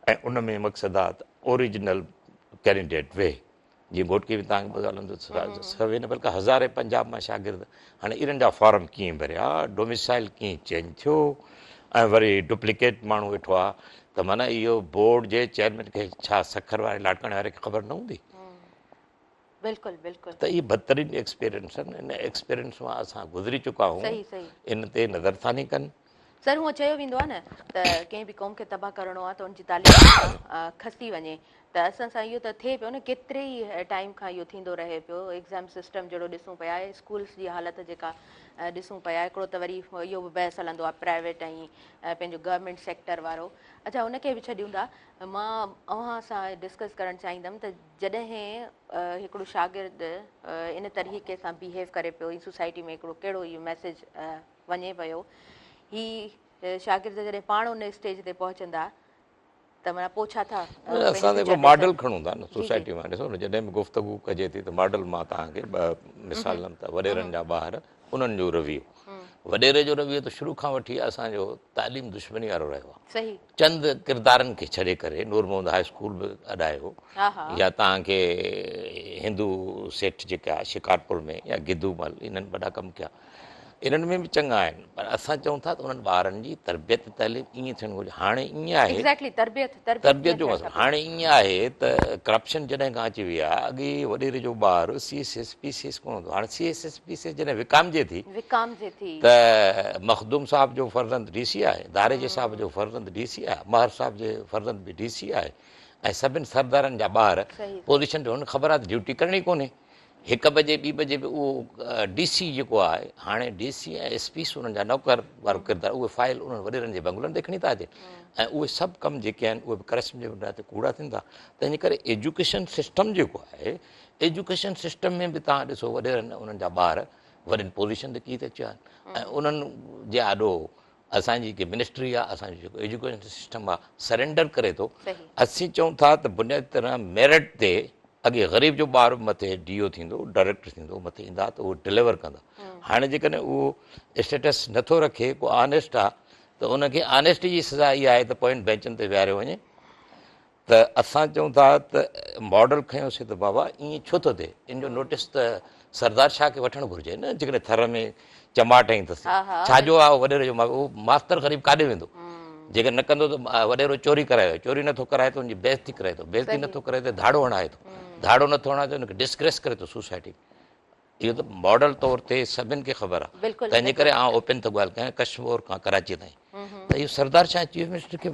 ऐं उन में मक़सदु आहे त ओरिजिनल कैंडिडेट वेह। जीअं घोटकी में तव्हांखे ॿुधायो सवें न बल्कि हज़ारे पंजाब मां शागिर्द हाणे इन्हनि जा फॉर्म कीअं भरिया, डोमिसाइल कीअं चेंज थियो, ऐं वरी डुप्लीकेट माण्हू वेठो आहे। त माना इहो बोर्ड जे चेयरमैन खे छा सखर वारे लाटकणे वारे खे ख़बर न हूंदी? बिल्कुलु बिल्कुलु। त इहे बदतरीन एक्सपीरियंस आहिनि। इन एक्सपीरियंस मां असां गुज़री चुका आहियूं। इन ते नज़रसानी कनि सर हूअं चयो वेंदो आहे न त कंहिं बि क़ौम खे तबाह करिणो आहे त उनजी तालीम खसी वञे त असां सां इहो त थिए पियो न केतिरे ई टाइम खां इहो थींदो रहे पियो एग्ज़ाम सिस्टम जहिड़ो ॾिसूं पिया स्कूल्स जी हालति जेका ॾिसूं पिया हिकिड़ो त वरी इहो बि बहस हलंदो आहे प्राइवेट ऐं पंहिंजो गवर्नमेंट सेक्टर वारो अच्छा उनखे बि छॾियूं था मां अव्हां सां डिस्कस करणु चाहींदमि त जॾहिं हिकिड़ो शागिर्द इन तरीक़े सां बिहेव करे पियो ई सोसाइटी में हिकिड़ो कहिड़ो इहो मैसेज वञे पियो ही शागिर्द जॾहिं पाण उन स्टेज ते पहुचंदा त माना पोइ छा था असां त हिकिड़ो मॉडल खणूं था न सोसाइटी में ॾिसो न जॾहिं बि गुफ़्तगू कजे थी त मॉडल मां तव्हांखे ॿ मिसाल ॾियमि त वॾेरनि जा ॿार उन्हनि जो रवैयो वॾेरे जो रवैयो त शुरू खां वठी असांजो तालीम दुश्मनी वारो रहियो आहे सही चंद किरदारनि खे छॾे करे नूर मोहम्मद हाई स्कूल बि अॾायो या तव्हांखे हिंदू सेठ जेके आहे शिकारपुर में या गिद्धूमल इन्हनि वॾा कमु कया इन्हनि में बि चङा आहिनि पर असां चऊं था त उन्हनि ॿारनि जी तरबियत तालीम ईअं थियणु घुरिजे हाणे ईअं आहे तरबियत जो मसइलो हाणे ईअं आहे त करप्शन जॾहिं खां अची वई आहे अॻे वॾेरे जो ॿारु CSS PCS कोन हूंदो हाणे CSS PCS जॾहिं विकामजे थी त मखदूम साहब जो फर्ज़ंद DC आहे दारेजे साहब जो फर्ज़ंद DC आहे महर साहब जे फर्ज़ंद बि DC आहे ऐं सभिनि सरदारनि जा ॿार पोज़ीशन ते हुननि ख़बर आहे त ड्यूटी करणी कोन्हे 1 बजे 2 बजे बि उहो DC जेको आहे हाणे DC ऐं SPs उन्हनि जा नौकर वारो किरदारु उहे फाइल उन्हनि वॾेरनि जे बंगलनि ते खणी था अचनि ऐं उहे सभु कम जेके आहिनि उहे बि करप्शन जे बुनियाद ते कूड़ा थियनि था तंहिंजे करे एजुकेशन सिस्टम जेको आहे एजुकेशन सिस्टम में बि तव्हां ॾिसो वॾेरनि उन्हनि जा ॿार वॾनि पोज़ीशन ते कीअं था अची वञनि ऐं उन्हनि जे आॾो असांजी जेकी मिनिस्ट्री आहे असांजो जेको एजुकेशन सिस्टम आहे सरेंडर करे थो असीं चऊं था त बुनियादी तरह मेरिट ते अॻे ग़रीब जो ॿार मथे DO थींदो डायरेक्टर थींदो मथे ईंदा त उहो डिलीवर कंदा हाणे जेकॾहिं उहो स्टेटस नथो रखे को ऑनेस्ट आहे त उनखे ऑनेस्टी जी सज़ा इहा आहे त पॉइंट बेंचनि ते विहारियो वञे त असां चऊं था त मॉडल खयोंसीं त बाबा ईअं छो थो थिए इन जो नोटिस त सरदार शाह खे वठणु घुरिजे न जेकॾहिं थर में चमाट हईं अथसि छाजो आहे वॾेरे जो उहो मास्तर ग़रीब काॾे वेंदो जेकर न कंदो त वॾेरो चोरी कराए चोरी नथो कराए त हुनजी बेइज़ती कराए थो बेइज़ती नथो करे त धाड़ो हणाए थो धाड़ो नथो हणाए त हुनखे डिस्ग्रेस करे थो सोसाइटी इहो त मॉडल तौर ते सभिनि खे ख़बर आहे तंहिंजे करे आउं ओपन थो ॻाल्हि कयां कश्मीर खां कराची ताईं त इहो सरदार शाह चीफ मिनिस्टर खे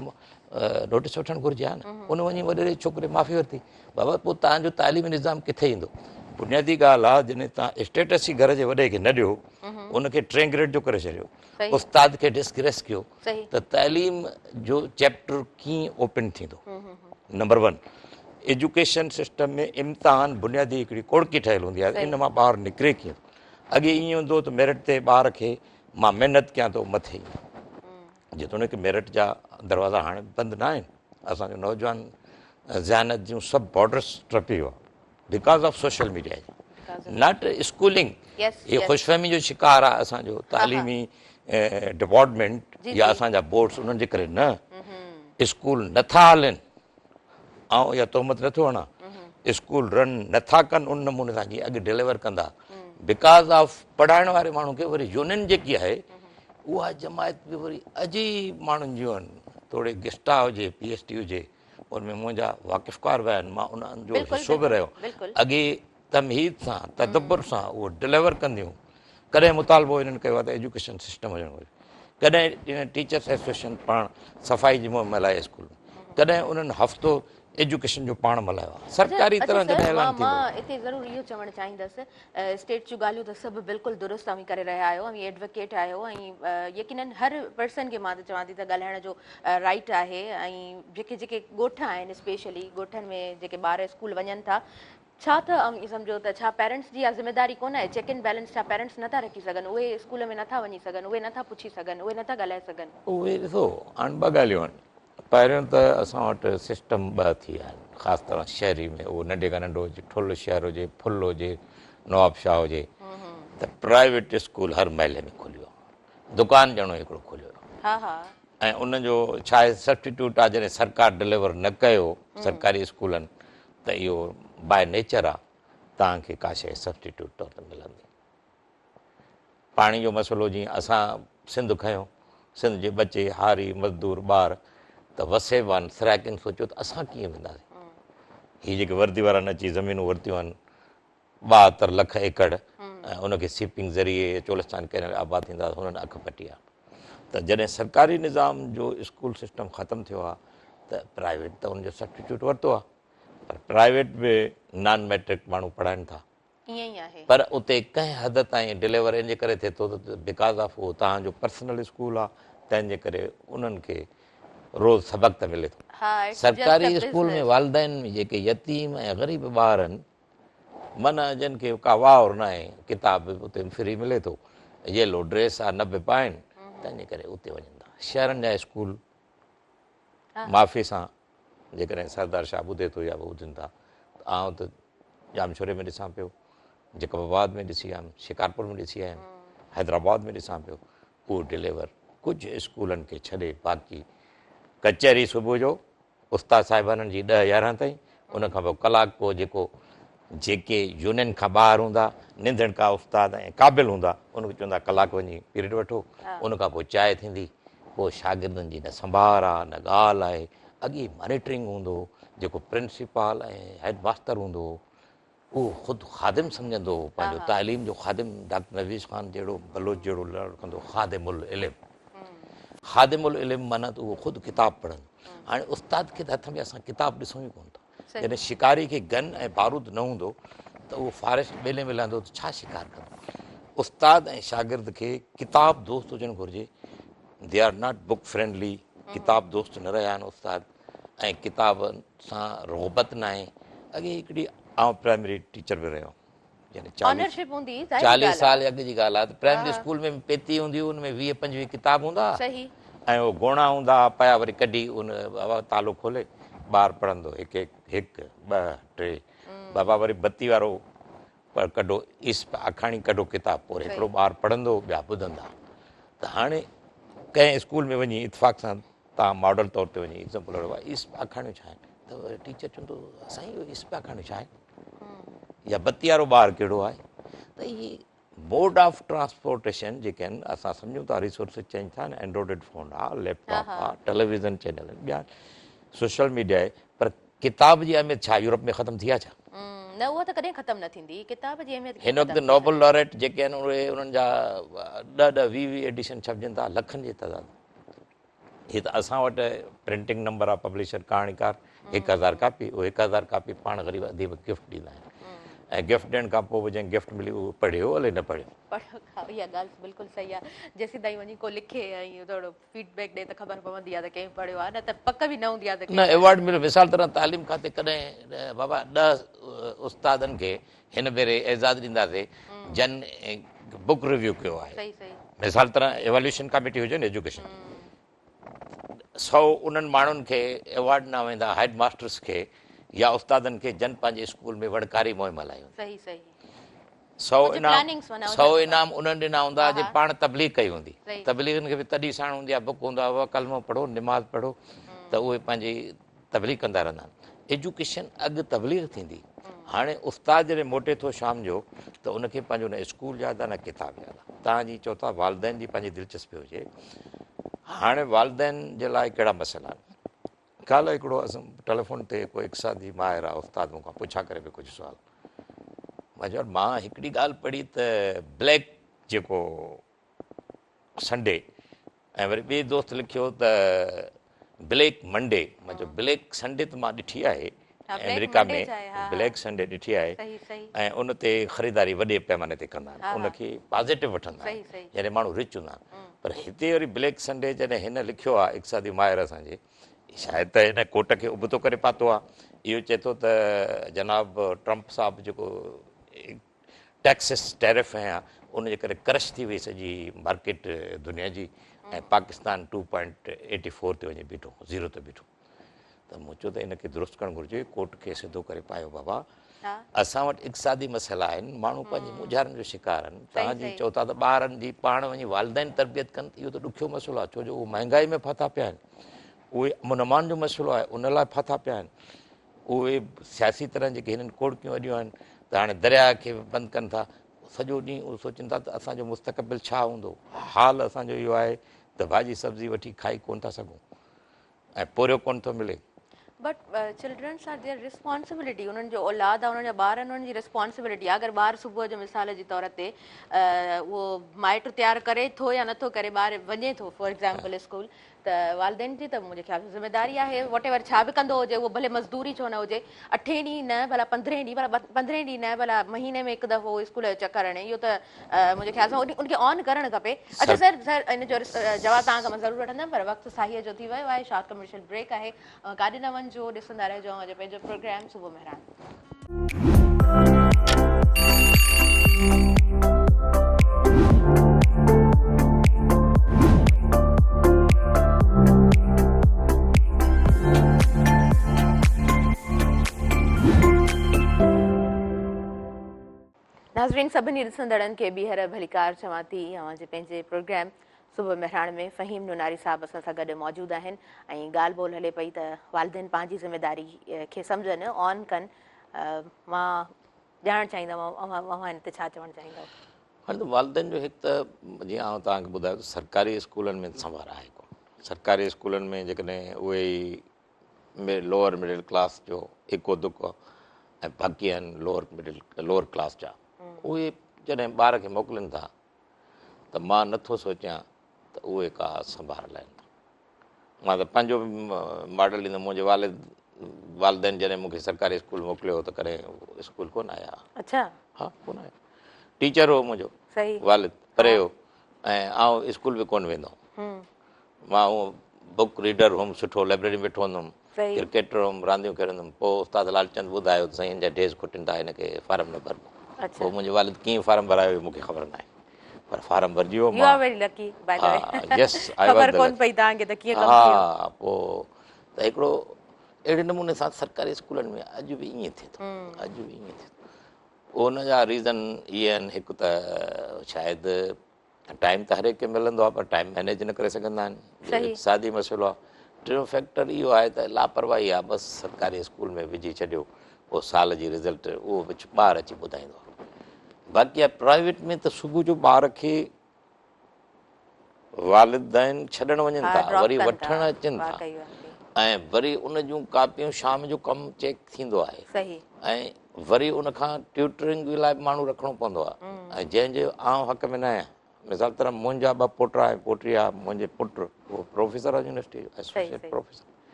नोटिस वठणु घुरिजे हा न उन वञी वॾेरे छोकिरे माफ़ी वरिती बाबा पोइ तव्हांजो तालीमी निज़ाम किथे ईंदो बुनियादी ॻाल्हि आहे जॾहिं तव्हां स्टेटस ई घर जे वॾे खे न ॾियो उनखे 3 ग्रेड जो करे छॾियो उस्ताद खे डिस्ग्रेस कयो त तालीम जो चैप्टर कीअं ओपन थींदो नंबर 1 एजुकेशन सिस्टम में इम्तिहान बुनियादी हिकिड़ी कोड़की ठहियलु हूंदी आहे इन मां ॿारु निकिरे कीअं अॻे ईअं हूंदो त मेरिट ते ॿार खे मां महिनत कयां थो मथे जेतोणीकि मेरिट जा दरवाज़ा हाणे बंदि न आहिनि असांजो नौजवान ज़हनत जूं सभु बॉर्डर्स टपी वियो आहे because of social media not schooling इहो ख़ुशफ़हमी जो शिकार आहे असांजो तालीमी डिपार्टमेंट या असांजा बोर्ड्स उन्हनि जे करे न स्कूल नथा हलनि ऐं इहा तोहमत नथो हणां स्कूल रन नथा कनि उन नमूने सां जीअं अॻु डिलीवर कंदा बिकॉज़ ऑफ पढ़ाइण वारे माण्हू खे वरी यूनियन जेकी आहे उहा जमायत बि वरी अजीब माण्हुनि जूं आहिनि थोरे गिस्टा हुजे PhD हुजे उनमें मुंहिंजा वाक़िफ़कार विया आहिनि मां उन्हनि जो हिसो बि रहियो अॻे तमहीद सां तदब्बुर सां उहो डिलीवर कंदियूं कॾहिं मुतालबो हिननि कयो आहे त एजुकेशन सिस्टम हुजणु घुरिजे कॾहिं टीचर्स एसोसिएशन पाण सफ़ाई जी मुहिम हलाए स्कूल में कॾहिं उन्हनि हफ़्तो एजुकेशन जो पाण मल्हायो आहे सरकारी तरह जॾहिं ऐलान थींदो मां हिते ज़रूरु इहो चवणु चाहींदसि स्टेट जूं ॻाल्हियूं त सभु बिल्कुलु दुरुस्त तव्हां करे रहिया आहियो ऐं एडवोकेट आहियो ऐं यकीननि हर पर्सन खे मां त चवां थी त ॻाल्हाइण जो राइट आहे ऐं जेके जेके ॻोठ आहिनि स्पेशली ॻोठनि में जेके ॿार स्कूल वञनि था छा त इहो सम्झो त छा पेरेंट्स जी इहा ज़िमेदारी कोन आहे चेक एंड बैलेंस छा पेरेंट्स नथा रखी सघनि उहे स्कूल में नथा वञी सघनि उहे नथा पुछी सघनि उहे नथा ॻाल्हाए सघनि उहे ॾिसो हाणे 2 ॻाल्हियूं आहिनि पहिरियों त असां वटि सिस्टम 2 थी विया आहिनि ख़ासि तरह शहरी में उहो नंढे खां नंढो हुजे ठुल शहर हुजे फुल हुजे नवाबशाह हुजे त प्राइवेट स्कूल हर महले में खुलियो आहे दुकान ॼणो हिकिड़ो खुलियो आहे ऐं उनजो छा आहे सब्स्टिट्यूट आहे जॾहिं सरकार डिलीवर न कयो सरकारी स्कूलनि त इहो बाय नेचर आहे तव्हांखे का शइ सब्स्टिट्यूट तौर ते मिलंदी पाणी जो मसइलो जीअं असां सिंध खयों सिंध जे बचे हारी मज़दूर ॿार त वसेवान सराइकिन सोचियो त असां कीअं वेंदासीं हीअ जेके वर्दी वारा न अची ज़मीनूं वरितियूं आहिनि 72 लख एकड़ ऐं उनखे सीपिंग ज़रिए चोलिस्तान कैनल आबाद थींदा हुननि अखि पटी आहे त जॾहिं सरकारी निज़ाम जो स्कूल सिस्टम ख़तमु थियो आहे त प्राइवेट त उनजो सब्स्टिट्यूट वरितो आहे, पर प्राइवेट बि नॉन मैट्रिक माण्हू पढ़ाइनि था, ईअं ई आहे। पर उते कंहिं हद ताईं डिलीवर इन जे करे थिए थो त बिकॉज़ ऑफ उहो तव्हांजो पर्सनल स्कूल आहे, तंहिंजे करे उन्हनि खे रोज़ सबक़ त मिले थो। हा, it's just a सरकारी स्कूल में business. वालदेन में जेके यतीम ऐं ग़रीब ॿार आहिनि, माना जिन खे का वावर न आहे, किताब बि उते फ्री मिले थो, येलो ड्रेस आहे न बि पाइनि, तंहिंजे करे उते वञनि था। शहरनि जा स्कूल माफ़ी सां जेकॾहिं सरदार शाह ॿुधे थो या ॿुधनि था, आउं त जामशोरे में ॾिसां पियो, जैकबाबाद में ॾिसी आयुमि, शिकारपुर में ॾिसी आयुमि, हैदराबाद में ॾिसां पियो, उहो डिलीवर कुझु स्कूलनि खे छॾे बाक़ी कचहरी सुबुह जो उस्ताद साहिबाननि जी 10-11 ताईं, उन खां पोइ कलाक पोइ जेके यूनियन खां ॿाहिरि हूंदा, निंदण का उस्ताद ऐं क़ाबिल हूंदा, उनखे चवंदा कलाक वञी पीरियड वठो, उन खां पोइ चांहि थींदी, पोइ शागिर्दनि जी न संभार आहे न ॻाल्हि आहे। अॻे मॉनिटरिंग हूंदो, जेको प्रिंसिपल ऐं हेड मास्टर हूंदो उहो ख़ुदि ख़ादिम सम्झंदो हो, पंहिंजो तालीम जो ख़ादिम। डॉक्टर नवीज़ ख़ान जहिड़ो बलोच जहिड़ो रखंदो ख़ादिमुल इल्म, ख़ादिमुल इल्म माना त उहो ख़ुदि किताब पढ़ंदो। हाणे उस्ताद खे त हथ में असां किताब ॾिसूं ई कोन था। जॾहिं शिकारी खे गन ऐं बारूद न हूंदो त उहो फॉरेस्ट ॿेले में लहंदो त छा शिकार कंदो। उस्ताद ऐं शागिर्द खे किताब दोस्त हुजणु घुरिजे। They are not book friendly, किताब दोस्त न रहिया आहिनि उस्ताद, ऐं किताबनि सां रोहबत न आहे। अॻे हिकिड़ी आउं प्राइमरी टीचर बि रहियो, यानी 40 साल अॻु जी ॻाल्हि आहे, त प्राइमरी स्कूल में पेती हूंदी, हुन में 20-25 किताब हूंदा ऐं उहो गोणा हूंदा पिया, वरी कढी उन बाबा तालो खोले ॿारु पढ़ंदो, हिकु हिकु 2 3, बाबा वरी बत्ती वारो कढो, इस्प अखाणी कढो किताब, पोइ हिकिड़ो ॿारु पढ़ंदो, ॿिया ॿुधंदा। त हाणे कंहिं स्कूल में वञी इतफ़ाक़ सां तव्हां मॉडल तौर ते वञी एग्ज़ाम्पल वठो, इस्प अखाणियूं छा आहिनि, त टीचर चवंदो साईं इहो इस्प अखाणियूं छा आहिनि, या बत्ती वारो ॿारु कहिड़ो आहे। त इहे मोड ऑफ ट्रांसपोर्टेशन जेके आहिनि, असां सम्झूं था रिसोर्सिस चेंज थिया आहिनि, एंड्रॉइड फ़ोन आहे, लैपटॉप आहे, टेलीविज़न चैनल आहिनि, ॿिया सोशल मीडिया आहे, पर किताब जी अहमियत छा यूरोप में ख़तमु थी आहे छा? न, उहा त कॾहिं ख़तमु न थींदी किताब जी अहमियत। हिन वक़्तु नोबल लॉरेट जेके आहिनि उहे उन्हनि जा 10-20 एडिशन छपजनि था, लखनि जी तइदाद। हीअ त असां वटि प्रिंटिंग नंबर आहे, पब्लिशर कहाणीकार 1000 कापी, उहो 1000 कापी पाण ग़रीब अदीब गिफ्ट ॾींदा आहिनि, ऐं गिफ्ट ॾियण खां पोइ बि जंहिं गिफ्ट मिली उहो पढ़ियो हले न पढ़ियो। इहा ॻाल्हि बिल्कुलु सही आहे, जेसीं ताईं वञी को लिखे ऐं थोरो फीडबैक ॾे त ख़बर पवंदी आहे त कंहिं पढ़ियो आहे, न त पक बि न हूंदी आहे त न अवॉर्ड मिलियो। मिसाल तरह तालीम खाते कॾहिं बाबा 10 उस्तादनि खे हिन भेरे एज़ाज़ ॾींदासीं जन बुक रिव्यू कयो आहे। मिसाल तरह एवोल्यूशन कमेटी हुजे न एजुकेशन, 100 उन्हनि माण्हुनि खे अवॉर्ड न वेंदा, हेड मास्टर्स खे या उस्तादनि खे जन पंहिंजे स्कूल में वड़कारी मुहिम हलायूं। 100 इनाम उन्हनि ॾिना हूंदा जे पाण तबलीग कई हूंदी। तबलीगनि खे बि तॾहिं साण हूंदी आहे, बुक हूंदा हुआ, कलमो पढ़ो, निमाज़ पढ़ो, त उहे पंहिंजी तबलीग कंदा रहंदा आहिनि। एजुकेशन अॻु तबलीग थींदी, हाणे उस्ताद जॾहिं मोटे थो शाम जो त उनखे पंहिंजो न स्कूल यादि आहे न किताब यादि आहे। तव्हांजी चओ था वालदेन जी पंहिंजी दिलचस्पी हुजे, हाणे वालदेन जे लाइ कहिड़ा मसइला आहिनि। कल्ह हिकिड़ो असां टेलीफोन ते कोई इक़्तिसादी माहिर आहे उस्ताद मूंखां पुछा करे बि कुझु सुवाल, मां चयो मां हिकिड़ी ॻाल्हि पढ़ी त ब्लैक जेको संडे, ऐं वरी ॿिए दोस्त लिखियो त ब्लैक मंडे। मां चयो ब्लैक संडे त मां ॾिठी आहे अमेरिका में, ब्लैक संडे ॾिठी आहे, ऐं उन ते ख़रीदारी वॾे पैमाने ते कंदा आहिनि, उनखे पॉज़िटिव वठंदा आहिनि, यानी माण्हू रिच हूंदा आहिनि। पर हिते वरी ब्लैक संडे जॾहिं हिन लिखियो आहे इक़्तिसादी माहिर असांजे, शायदि त हिन कोट खे उबतो करे पातो आहे। इहो चए थो त जनाब ट्रंप साहिबु जेको टैक्सिस टैरिफ आहे उनजे करे क्रश थी वई सॼी मार्केट दुनिया जी, ऐं पाकिस्तान 2.84 ते वञी बीठो, 0 ते बीठो। त मूं चयो त इनखे दुरुस्त करणु घुरिजे, कोर्ट खे सिधो करे पायो बाबा। असां वटि इक़्तिसादी मसइला आहिनि, माण्हू पंहिंजी मुझारनि जो शिकार आहिनि। तव्हांजी चओ था त ॿारनि जी पाण वञी वालदेन तरबियत कनि, इहो त ॾुखियो मसइलो आहे, छो जो उहे महांगाई में फाथा पिया आहिनि, उहे मुनमान जो मसइलो आहे, उन लाइ फाथा पिया आहिनि। उहे सियासी तरह जेके हिननि कोड़कियूं वॾियूं आहिनि, त हाणे दरिया खे बंदि कनि था, सॼो ॾींहुं उहे सोचनि था त असांजो मुस्तक़बिल छा हूंदो। हाल असांजो इहो आहे त भाॼी सब्ज़ी वठी खाई कोन था सघूं, ऐं पोरियो कोन थो मिले। But childrens are their responsibility, उन्हनि जो औलाद आहे, उन्हनि जा ॿार आहिनि, उन्हनि जी रिस्पॉन्सिबिलिटी आहे। अगरि ॿारु सुबुह जो मिसाल जे तौर ते उहो माइट तयारु करे थो या नथो करे, ॿारु वञे थो फॉर एग्ज़ाम्पल स्कूल, त वालदेन जी त मुंहिंजे ख़्याल सां ज़िमेदारी आहे वॉट एवर छा बि कंदो हुजे, उहो भले मज़दूरी छो न हुजे, 8 ॾींहं न भला 15 ॾींहं, भला 15 ॾींहं न भला महीने में हिकु दफ़ो स्कूल जो चकर हणे, इहो त मुंहिंजे ख़्याल सां उनखे ऑन करणु खपे। अच्छा सर इन जो जवाबु तव्हां खां मां ज़रूरु वठंदमि, पर वक़्तु साहीअ जो थी वियो आहे, शॉर्ट कमर्शियल ब्रेक आहे, काॾे न वञिजो, ॾिसंदा रहिजो अॼु पंहिंजो प्रोग्राम सुबुह मेहरान। नाज़रीन सभिनी ॾिसंदड़नि खे ॿीहर भलीकार चवां थी। अवांजे पंहिंजे प्रोग्राम सुबुह मेहरान में फ़हीम नुनारी साहब असां सां गॾु मौजूदु आहिनि ऐं ॻाल्हि ॿोल हले पई त वालिदेन पंहिंजी ज़िमेदारी खे सम्झनि, ऑन कनि। मां ॼाणणु चाहींदमि अवां हिन ते छा चवणु चाहींदव? हाणे त वालिदेन जो हिकु त जीअं आउं तव्हांखे ॿुधायो त सरकारी स्कूलनि में संभार आहे कोन। सरकारी स्कूलनि में जेकॾहिं उहे ई लोअर मिडिल क्लास जो इको दुको ऐं बाक़ी आहिनि लोअर क्लास जा, उहे जॾहिं ॿार खे मोकिलीनि था त मां नथो सोचियां त उहे का संभाल लाइनि था। मां त पंहिंजो मॉडल ॾींदुमि। मुंहिंजे वालिदेन जॾहिं मूंखे सरकारी स्कूल मोकिलियो त कॾहिं स्कूल कोन आया। अच्छा, हा कोन आया। टीचर हो मुंहिंजो सही वालिद परे हो ऐं आउं स्कूल बि कोन वेंदो हुउमि। मां उहो बुक रीडर हुउमि, सुठो लाइब्रेरी में वेठो हूंदुमि, क्रिकेटर हुउमि, रांदियूं खेॾंदुमि। पोइ उस्ताद लालचंद ॿुधायो त साईं हिन जा डेज़ खुटनि था, हिनखे फार्म न भरिबो। पोइ मुंहिंजे वालिद कीअं फार्म भरायो मूंखे ख़बर न आहे, पर फार्म भरिजी वियो। You are very lucky, by the way. ख़बर कोन पई तव्हांखे त कीअं कमु थियो। हा, पोइ त हिकिड़ो अहिड़े नमूने सां सरकारी स्कूलनि में अॼु बि ईअं थिए थो, अॼु बि ईअं थिए थो। उन जा रीज़न इहे आहिनि। हिकु त शायदि टाइम त हर एक खे मिलंदो आहे, पर टाइम मैनेज न करे सघंदा आहिनि, इक़्तिसादी मसइलो आहे। टियों फैक्टर इहो आहे त लापरवाही आहे। बसि सरकारी स्कूल में विझी छॾियो, पोइ साल जी रिज़ल्ट उहो ॿारु अची ॿुधाईंदो आहे। बाक़ी आहे प्राइवेट में त सुबुह जो ॿार खे वालिदैन छॾणु वञनि था, वरी वठणु अचनि था, ऐं वरी उन जूं कापियूं शाम जो कमु चेक थींदो आहे, ऐं वरी उनखां ट्यूटरिंग लाइ बि माण्हू रखिणो पवंदो आहे। ऐं जंहिंजे आउं हक़ में न आहियां, मिसाल तरह मुंहिंजा 2 पुट ऐं पोटी आहे। मुंहिंजे पुट उहो प्रोफेसर आहे यूनिवर्सिटी जो, एसोसिएट प्रोफेसर।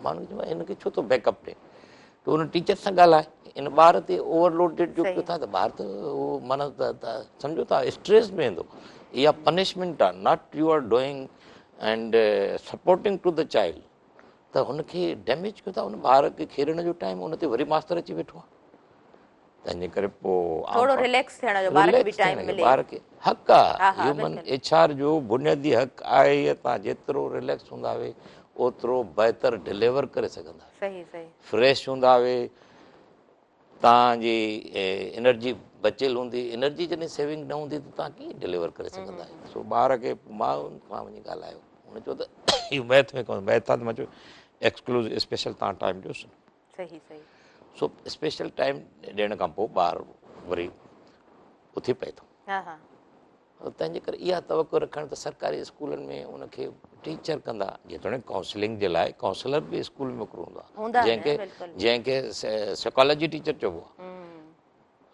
माण्हू चवंदो आहे हिनखे छो थो बैकअप ॾे, त उन टीचर सां ॻाल्हाए। इन ॿार ते ओवरलोडेड जो कयो था त ॿार त उहो माना त सम्झो था स्ट्रेस में वेंदो। इहा पनिशमेंट आहे, not you are doing and supporting to the child. त हुनखे डैमेज कयो था। उन ॿार खे खेॾण जो टाइम उन ते वरी मास्तर अची वेठो आहे। तंहिंजे करे पोइ थोरो रिलैक्स थियण जो ॿार खे बि टाइम मिले। ॿार खे हक़ आहे, ह्यूमन HR जो बुनियादी हक़ आहे। तव्हां जेतिरो रिलैक्स हूंदा वे ओतिरो बहितर डिलीवर करे सघंदा। सही सही फ्रेश हूंदा वे, तव्हांजी एनर्जी बचियल हूंदी। एनर्जी जॾहिं सेविंग न हूंदी त तव्हां कीअं डिलीवर करे सघंदा आहियो। सो ॿार खे मां खां वञी ॻाल्हायो, हुन चयो त इहो मैथ में कोन, मैथ आहे त मां चयो एक्सक्लूसिव स्पेशल तव्हां टाइम ॾियोसि। सही सही। सो स्पेशल टाइम ॾियण खां पोइ ॿारु वरी उथी पए थो। तंहिंजे करे इहा तवको रखणु त सरकारी स्कूलनि में उनखे टीचर कंदा। जेतोणीकि काउंसलिंग जे लाइ काउंसलर बि स्कूल में हिकिड़ो हूंदो आहे, जंहिंखे साइकोलॉजी टीचर चइबो आहे।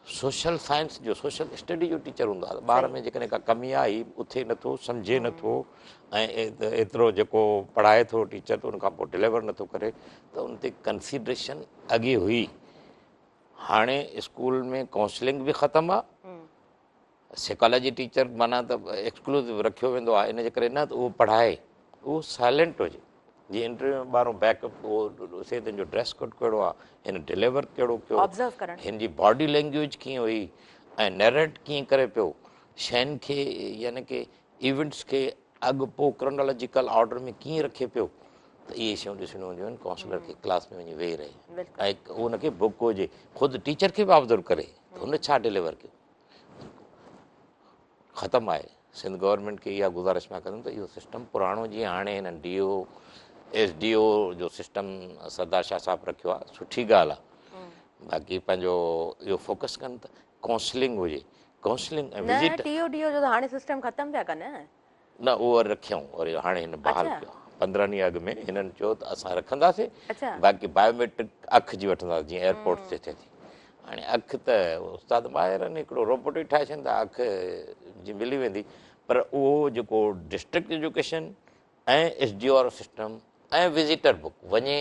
सोशल साइंस जो, सोशल स्टडी जो टीचर हूंदो आहे। ॿार में जेकॾहिं का कमी आई, उथे नथो, सम्झे नथो, ऐं एतिरो जेको पढ़ाए थो टीचर त उनखां पोइ डिलीवर नथो करे, त उन ते कंसीडरेशन अॻे हुई। हाणे स्कूल में काउंसलिंग बि ख़तमु आहे, साइकोलॉजी टीचर माना त एक्सक्लूसिव रखियो वेंदो आहे। इन जे करे न त उहो पढ़ाए, उहो साइलेंट हुजे। जीअं इंटरव्यू में ॿारहों बैकअप उहो ॾिसे तुंहिंजो ड्रेस कोड कहिड़ो आहे, हिन डिलीवर कहिड़ो कयो, हिन जी बॉडी लैंग्वेज कीअं हुई, ऐं नैरेट कीअं करे पियो शयुनि खे, यानी कि इवेंट्स खे अॻु पोइ क्रोनोलॉजिकल ऑर्डर में कीअं रखे पियो। त इहे शयूं ॾिसणियूं हूंदियूं आहिनि। काउंसलर खे क्लास में वञी वेही रहे, ऐं उनखे बुक हुजे, ख़ुदि टीचर खे बि ऑब्ज़र्व करे त हुन छा डिलीवर कयो। ख़तमु आहे। सिंध गवर्नमेंट खे इहा गुज़ारिश मां कंदुमि त इहो सिस्टम पुराणो जीअं हाणे हिननि DO SDO जो सिस्टम सरदार शाह साहिबु रखियो आहे, सुठी ॻाल्हि आहे। बाक़ी पंहिंजो इहो फोकस कनि त काउंसलिंग हुजे, काउंसलिंग ऐं विज़िट। DO जो त हाणे सिस्टम ख़तमु पिया कनि न, उहो रखियऊं वरी हाणे हिन बहाल कयो। 15 ॾींहं अॻु में हिननि चयो त असां रखंदासीं, अच्छा बाक़ी बायोमेट्रिक अखि जी वठंदासीं जीअं एयरपोर्ट ते थिए थी। हाणे अखि त उस्ताद ॿाहिरि आहिनि, हिकिड़ो रोबोट ई ठाहे छॾींदा, अखि जी मिली वेंदी। पर उहो जेको डिस्ट्रिक्ट एजुकेशन ऐं SDO वारो सिस्टम ऐं विज़िटर बुक वञे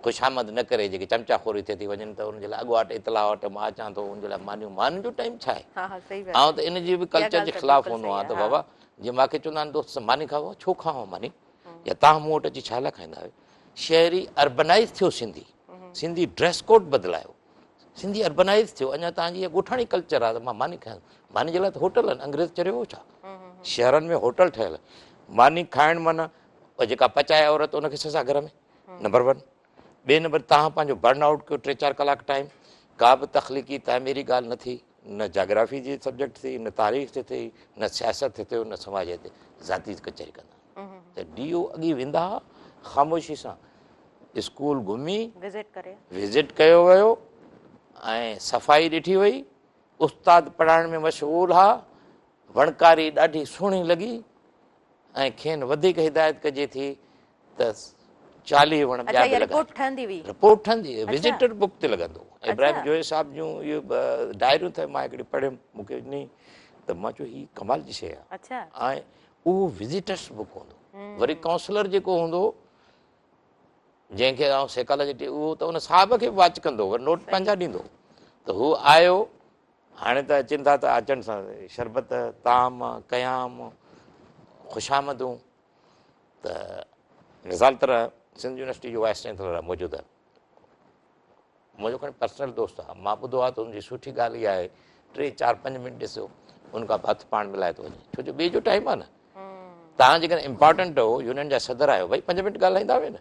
ख़ुशामद न करे, जेकी चमचाखोरी थिए थी वञनि त उनजे लाइ अॻुवाट इतला वटि मां अचां थो, उनजे लाइ मानियूं जो टाइम छा आहे। हाँ हाँ सही बात ऐं त इन जी बि कल्चर जे ख़िलाफ़ु हूंदो आहे त हाँ। बाबा जीअं मूंखे चवंदा आहिनि दोस्त मानी खाओ, छो खाओ मानी, या तव्हां मूं वटि अची छा लाइ खाईंदा आहियो। शहरी अर्बनाइज़ थियो, सिंधी ड्रेस कोड बदिलायो, सिंधी अर्बनाइज़ थियो। अञा तव्हांजी इहा ॻोठाणी कल्चर आहे त मां मानी खायां, मानी जे लाइ त होटल आहिनि, अंग्रेज़ चरियो हो छा, शहरनि में होटल ठहियल, मानी खाइण माना जेका पचाए औरत उनखे सज़ा घर में, नंबर 1। ॿिए नंबर तव्हां पंहिंजो बर्न आउट कयो 3-4 कलाक टाइम, का बि तख़लीक़ी तइमीरी ॻाल्हि न थी, न जाग्राफी जी सब्जेक्ट थी, न तारीख़ ते थी, न सियासत ते थियो, न समाज ते, ज़ाती कचहरी कंदा। त DO अॻी वेंदा हुआ ख़ामोशी सां, स्कूल घुमी विज़िट कयो वियो ऐं सफ़ाई ॾिठी वई, उस्ताद पढ़ाइण में मशगूल हा, वणकारी ॾाढी सुहिणी लॻी ऐं खेनि वधीक हिदायत कजे थी त 40 वण ॿिया बि रिपोर्ट ठहंदी, विज़िटर बुक ते लॻंदो। इब्राहिम जोए साहिब जूं इहो डायरियूं अथव, मां हिकिड़ी पढ़ियमि, मूंखे ॾिनी त मां चयो हीअ कमाल जी शइ आहे। ऐं उहो विज़िटर्स बुक हूंदो, वरी काउंसलर जेको हूंदो जंहिंखे साइकोलॉजी, उहो त उन साहिब खे वॉच कंदो, वरी नोट पंहिंजा ॾींदो। त हू आयो, हाणे त अचनि था त अचनि सां शरबत ताम क़याम ख़ुशामदूं। त मिसाल तरह सिंध यूनिवर्सिटी जो वाइस चांसलर आहे मौजूदा, मुंहिंजो खणी पर्सनल दोस्त आहे, मां ॿुधो आहे त हुनजी सुठी ॻाल्हि इहा आहे 3-4-5 मिंट ॾिसो उनखां हथु पाण मिलाए थो वञे, छो जो ॿिए जो टाइम आहे न। तव्हां जेकॾहिं इम्पॉर्टेंट हो, यूनियन जा सदर आहियो, भई 5 मिंट ॻाल्हाईंदा हुआ न,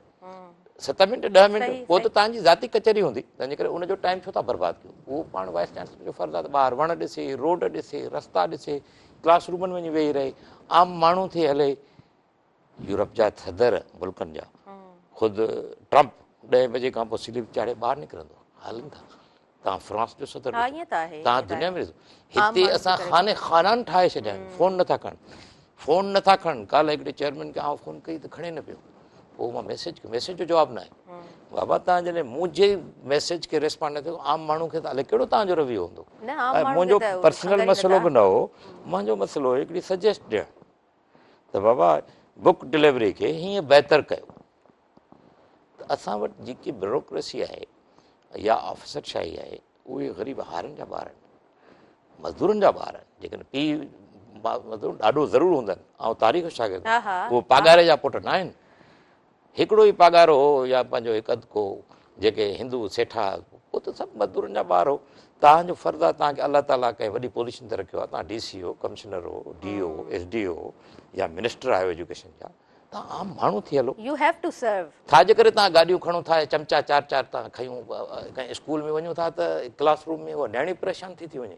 7 मिंट 10 मिंट, पोइ त तव्हांजी ज़ाती कचहरी हूंदी, तंहिंजे करे उनजो टाइम छो था बर्बादु कयो। उहो पाण वाइस चांसलर जो फर्ज़ु आहे त ॿाहिरि वण ॾिसे, रोड ॾिसे, रस्ता ॾिसे, क्लासरूमनि में वञी वेही रहे, आम माण्हू थी हले। यूरोप जा सदर मुल्कनि जा, ख़ुदि ट्रम्प 10 बजे खां पोइ स्लीप चाढ़े ॿाहिरि निकिरंदो, हलनि था। तव्हां फ्रांस जो सदर, तव्हां दुनिया में ॾिसो, हिते असां खानान ठाहे छॾिया आहिनि, फ़ोन नथा खणनि। काल्ह हिकिड़े चेयरमैन खे आउं फ़ोन कई त खणे न पियो, पोइ मां मैसेज जो जवाबु न आहे। बाबा तव्हां जॾहिं मुंहिंजे मैसेज खे रिस्पॉन्ड न थियो, आम माण्हू खे त हले कहिड़ो तव्हांजो रवैयो हूंदो। मुंहिंजो पर्सनल मसइलो बि न हो, मुंहिंजो मसइलो हो हिकिड़ी सजेस्ट ॾियणु त बाबा बुक डिलीवरी खे हीअं बहितर कयो। त असां वटि जेकी ब्यूरोक्रेसी आहे या ऑफिसरशाही आहे, उहे ग़रीब हारनि जा ॿार आहिनि, मज़दूरनि जा ॿार आहिनि। जेकॾहिं पीउ मज़दूर ॾाढो ज़रूरु हूंदा आहिनि, ऐं तारीख़ शागिर्द, उहो पघारे जा पुट न आहिनि। हिकिड़ो ई पघारो हो या पंहिंजो हिकु अधु को जेके हिंदू सेठा, उहो त सभु मज़दूरनि जा ॿार हो। तव्हांजो फर्ज़ु आहे, तव्हांखे अलाह ताला कंहिं वॾी पोज़ीशन ते रखियो आहे, तव्हां DC हो, कमिशनर हो, DO, SDO या मिनिस्टर आहियो एजुकेशन जा, तव्हां आम माण्हू थी हलो। छाजे करे तव्हां गाॾियूं खणो था, चमचा 4-4 तव्हां खयूं, कंहिं स्कूल में वञूं था त क्लासरूम में उहा ॾियणी परेशान थी वञे,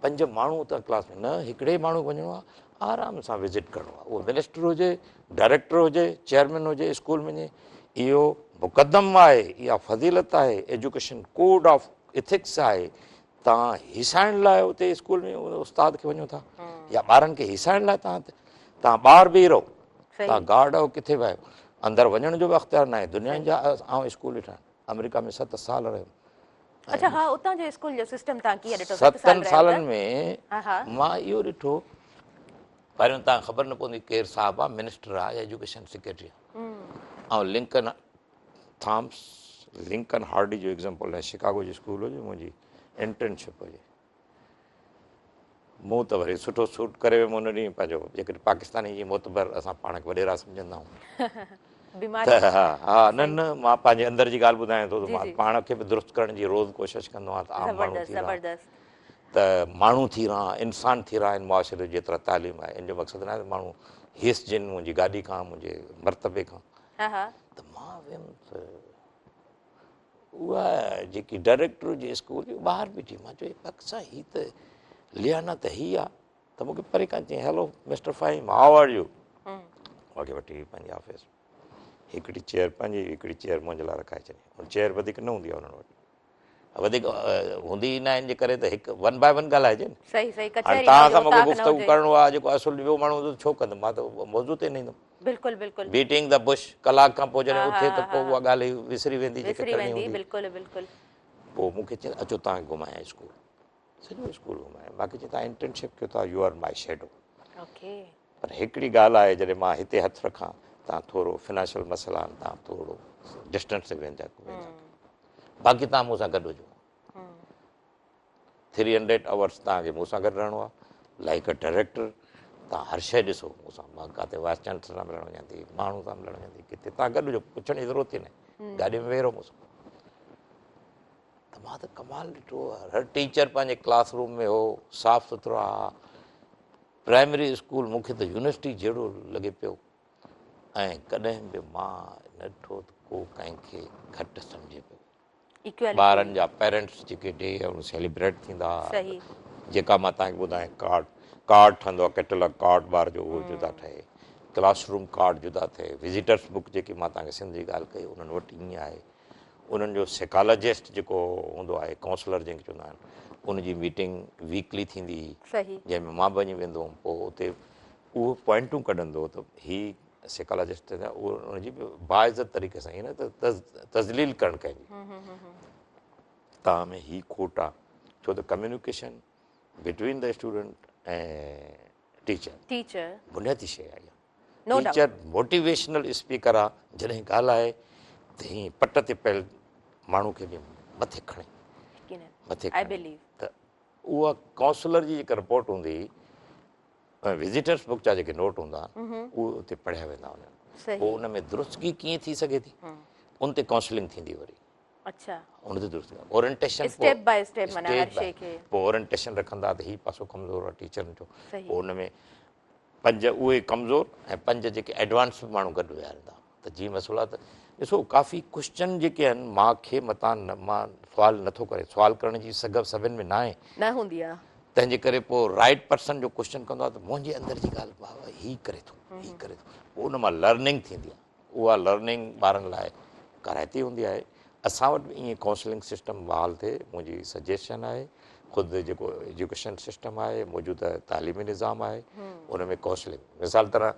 5 माण्हू त क्लास में न, हिकिड़े माण्हू वञिणो आहे, आराम सां विज़िट करिणो आहे। उहो मिनिस्टर हुजे, डायरेक्टर हुजे, चेयरमैन हुजे, स्कूल में वञे, इहो मुक़दम आहे, इहा फज़ीलत आहे, एजुकेशन कोड ऑफ इथिक्स आहे। तव्हां हिसाइण लाइ उते स्कूल में उस्ताद खे वञो था, या ॿारनि खे हिसाइण लाइ तव्हां ॿाहिरि बीह रहो, तव्हां गार्ड आहियो, किथे बि आहियो, अंदरि वञण जो बि अख़्तियार न आहे। दुनिया जा आउं स्कूल ॾिठा, अमेरिका में 7 साल रहियो। 7 सालनि में मां इहो ॾिठो, पहिरियों तव्हां ख़बर न पवंदी केरु साहिबु आहे, मिनिस्टर आहे या एजुकेशन सेक्रेटरी आहे। ऐं लिंकन हार्डी जो एग्ज़ाम्पल आहे, शिकागो जो स्कूल हुजे, मुंहिंजी इंटर्नशिप हुजे, मूं त वरी सुठो सूट करे वियुमि उन ॾींहुं पंहिंजो, जेकॾहिं पाकिस्तानी जी मोतबर असां पाण खे वॾेरा सम्झंदा आहियूं। हा न, मां पंहिंजे अंदर जी ॻाल्हि ॿुधायां थो, मां पाण खे बि दुरुस्त करण जी रोज़ कोशिशि कंदो आहियां, त माण्हू थी रहां, इंसान थी रहां आहिनि मुआशिरे, जेतिरा तालीम आहे। इन जो मक़सदु न आहे त माण्हू हेसि जिन मुंहिंजी गाॾी खां, मुंहिंजे मर्तबे खां। त मां वियुमि त उहा जेकी डायरेक्टर हुजे स्कूल जी, ॿाहिरि बीठी, मां चयो अक्सा हीअ त लियाना त हीअ आहे, त मूंखे परे खां चई हेलो मिस्टर फाहिम, हाउ आर यू। मूंखे वठी पंहिंजे ऑफिस, हिकिड़ी चेयर पंहिंजी, हिकिड़ी चेयर मुंहिंजे लाइ रखाए छॾी। चेयर वधीक न हूंदी आहे हुननि वटि, वधीक हूंदी न आहिनि, जे करे त हिकु 1 बाय 1 ॻाल्हाइजे न। हाणे तव्हां सां मूंखे गुफ़्तगू करिणो आहे, जेको असुलु ॿियो माण्हू छो कंदुमि, मां त मौज़ू ते न ईंदुमि। बिल्कुलु बिल्कुलु बीटिंग द बुश कलाक खां पोइ जॾहिं हा, उथे हा, त पोइ हा, उहा ॻाल्हि विसरी वेंदी जेके विसरी करणी वेंदी हूंदी। बिल्कुलु बिल्कुलु पोइ मूंखे चए अचो तव्हांखे घुमायां स्कूल, सॼो स्कूल घुमायां, बाक़ी चए तव्हां इंटर्नशिप कयो था, U are my shadow. Okay पर हिकिड़ी ॻाल्हि आहे, जॾहिं मां हिते हथु रखां तव्हां थोरो फिनेंशियल मसइला आहिनि, तव्हां थोरो डिस्टेंस ते वेंदा, बाक़ी तव्हां मूंसां गॾु हुजो। 300 आवर्स तव्हांखे मूंसां गॾु रहणो आहे, लाइक अ डायरेक्टर। तव्हां हर शइ ॾिसो मूंसां, मां किथे वाइस चांसलर सां मिलणु वञा थी, माण्हू सां मिलणु वञा थी, किथे तव्हां गॾु हुजो, पुछण जी ज़रूरत ई न, गाॾी में वेहो मूंसां। त मां त कमाल ॾिठो आहे, हर टीचर पंहिंजे क्लासरूम में हो, साफ़ सुथरो आहे। प्राइमरी स्कूल मूंखे त यूनिवर्सिटी जहिड़ो लॻे पियो, ऐं कॾहिं बि मां न ॾिठो त को कंहिंखे घटि सम्झे पियो। ॿारनि जा पेरेंट्स जेके डे सेलिब्रेट थींदा, जेका मां तव्हांखे ॿुधायां, कार्ड ठहंदो आहे, कैटलॉग कार्ड ॿार जो, उहो जुदा ठहे, क्लासरूम कार्ड जुदा थिए, विज़िटर्स बुक जेकी मां तव्हांखे सिंध जी ॻाल्हि कई उन्हनि वटि ईअं आहे। उन्हनि जो साइकोलॉजिस्ट जेको हूंदो आहे, काउंसलर जंहिंखे चवंदा आहिनि, उनजी मीटिंग वीकली थींदी, जंहिंमें मां बि वञी वेंदो हुउमि। पोइ उते उहो पॉइंटूं कढंदो त हीअ साइकोलॉजिस्ट उहो उनजी बाइज़त तरीक़े सां, ईअं न त तज़लील करणु कंहिंजी, तव्हां में हीअ खोट आहे, छो त कम्युनिकेशन बिटवीन द स्टूडेंट ऐं टीचर बुनियादी शइ आहे। टीचर मोटिवेशनल स्पीकर आहे, जॾहिं ॻाल्हाए त हीअं पट ते पियल माण्हू खे बि मथे खणे, मथे खणे। त उहा काउंसलर जी जेका रिपोर्ट हूंदी, विज़िटर्स बुक जा जेके नोट हूंदा, उहे उते पढ़िया वेंदा हुआ। पोइ उन में दुरुस्तगी कीअं थी सघे थी, उन ते काउंसलिंग थींदी वरी। अच्छा, उन ते दुरुस्त ओरिएंटेशन स्टेप बाय स्टेप, पोइ ओरिएंटेशन रखंदा त हीअ पासो कमज़ोर आहे टीचरनि जो, पोइ उन में 5 उहे कमज़ोर ऐं 5 जेके एडवांस माण्हू गॾु विहारींदा। त जीअं मसइला त ॾिसो, काफ़ी क्वेश्चन जेके आहिनि मूंखे मतां मां सुवालु नथो करे, सुवालु करण जी सघ सभिनि में न हूंदी आहे, तंहिंजे करे पोइ राइट पर्सन जो क्वेश्चन कंदो आहे त मुंहिंजे अंदरि जी ॻाल्हि बाबा हीअ करे थो, हीअ करे थो, पोइ उन मां लर्निंग थींदी आहे। उहा लर्निंग ॿारनि लाइ कराइती हूंदी आहे। असां वटि बि ईअं काउंसलिंग सिस्टम बहाल थिए, मुंहिंजी सजेशन आहे। ख़ुदि जेको एजुकेशन सिस्टम आहे, मौजूदा तालीमी निज़ाम आहे, उन में काउंसलिंग, मिसाल तरह